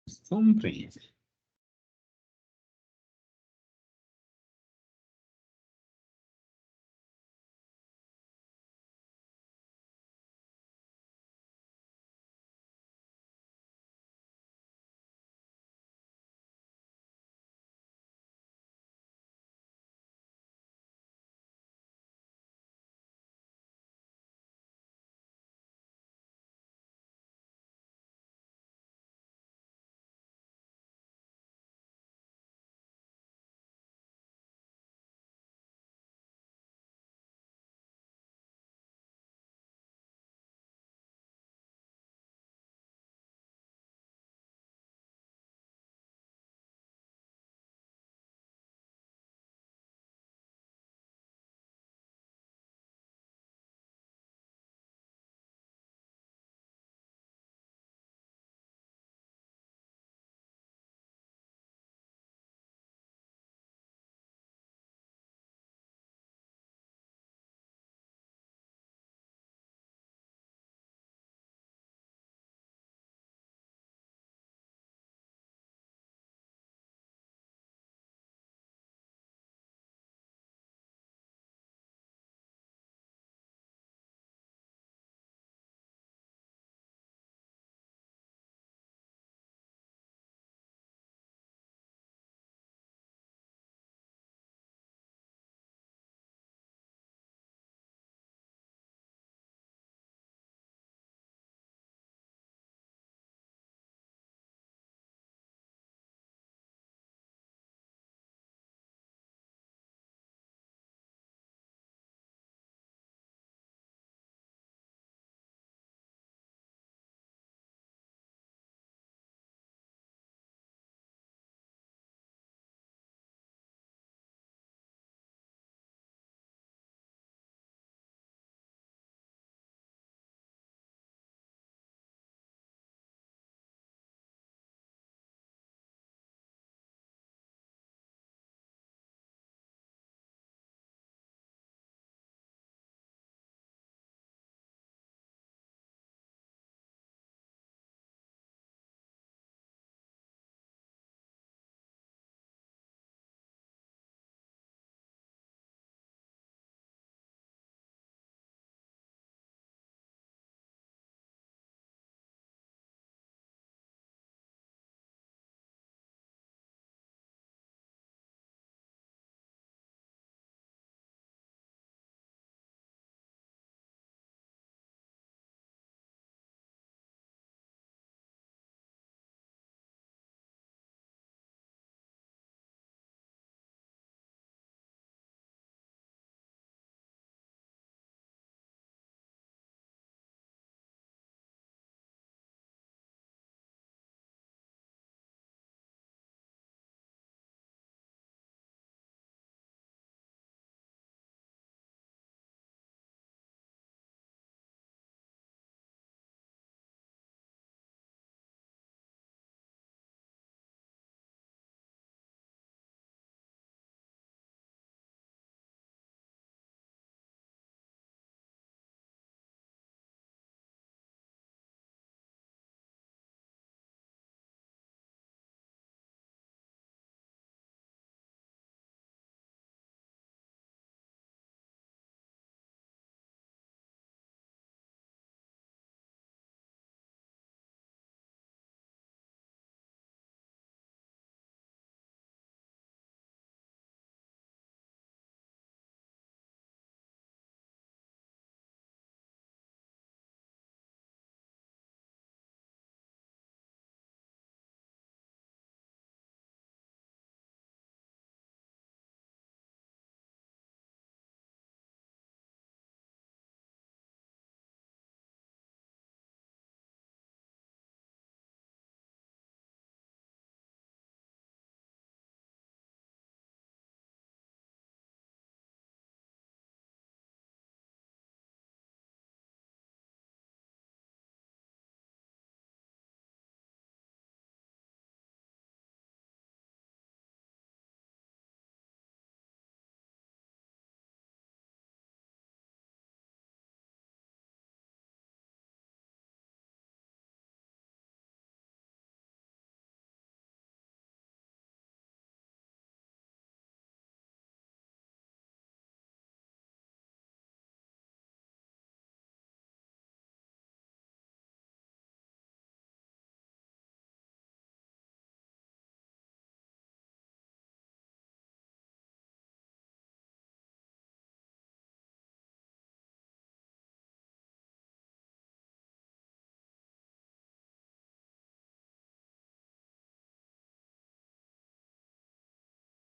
Something.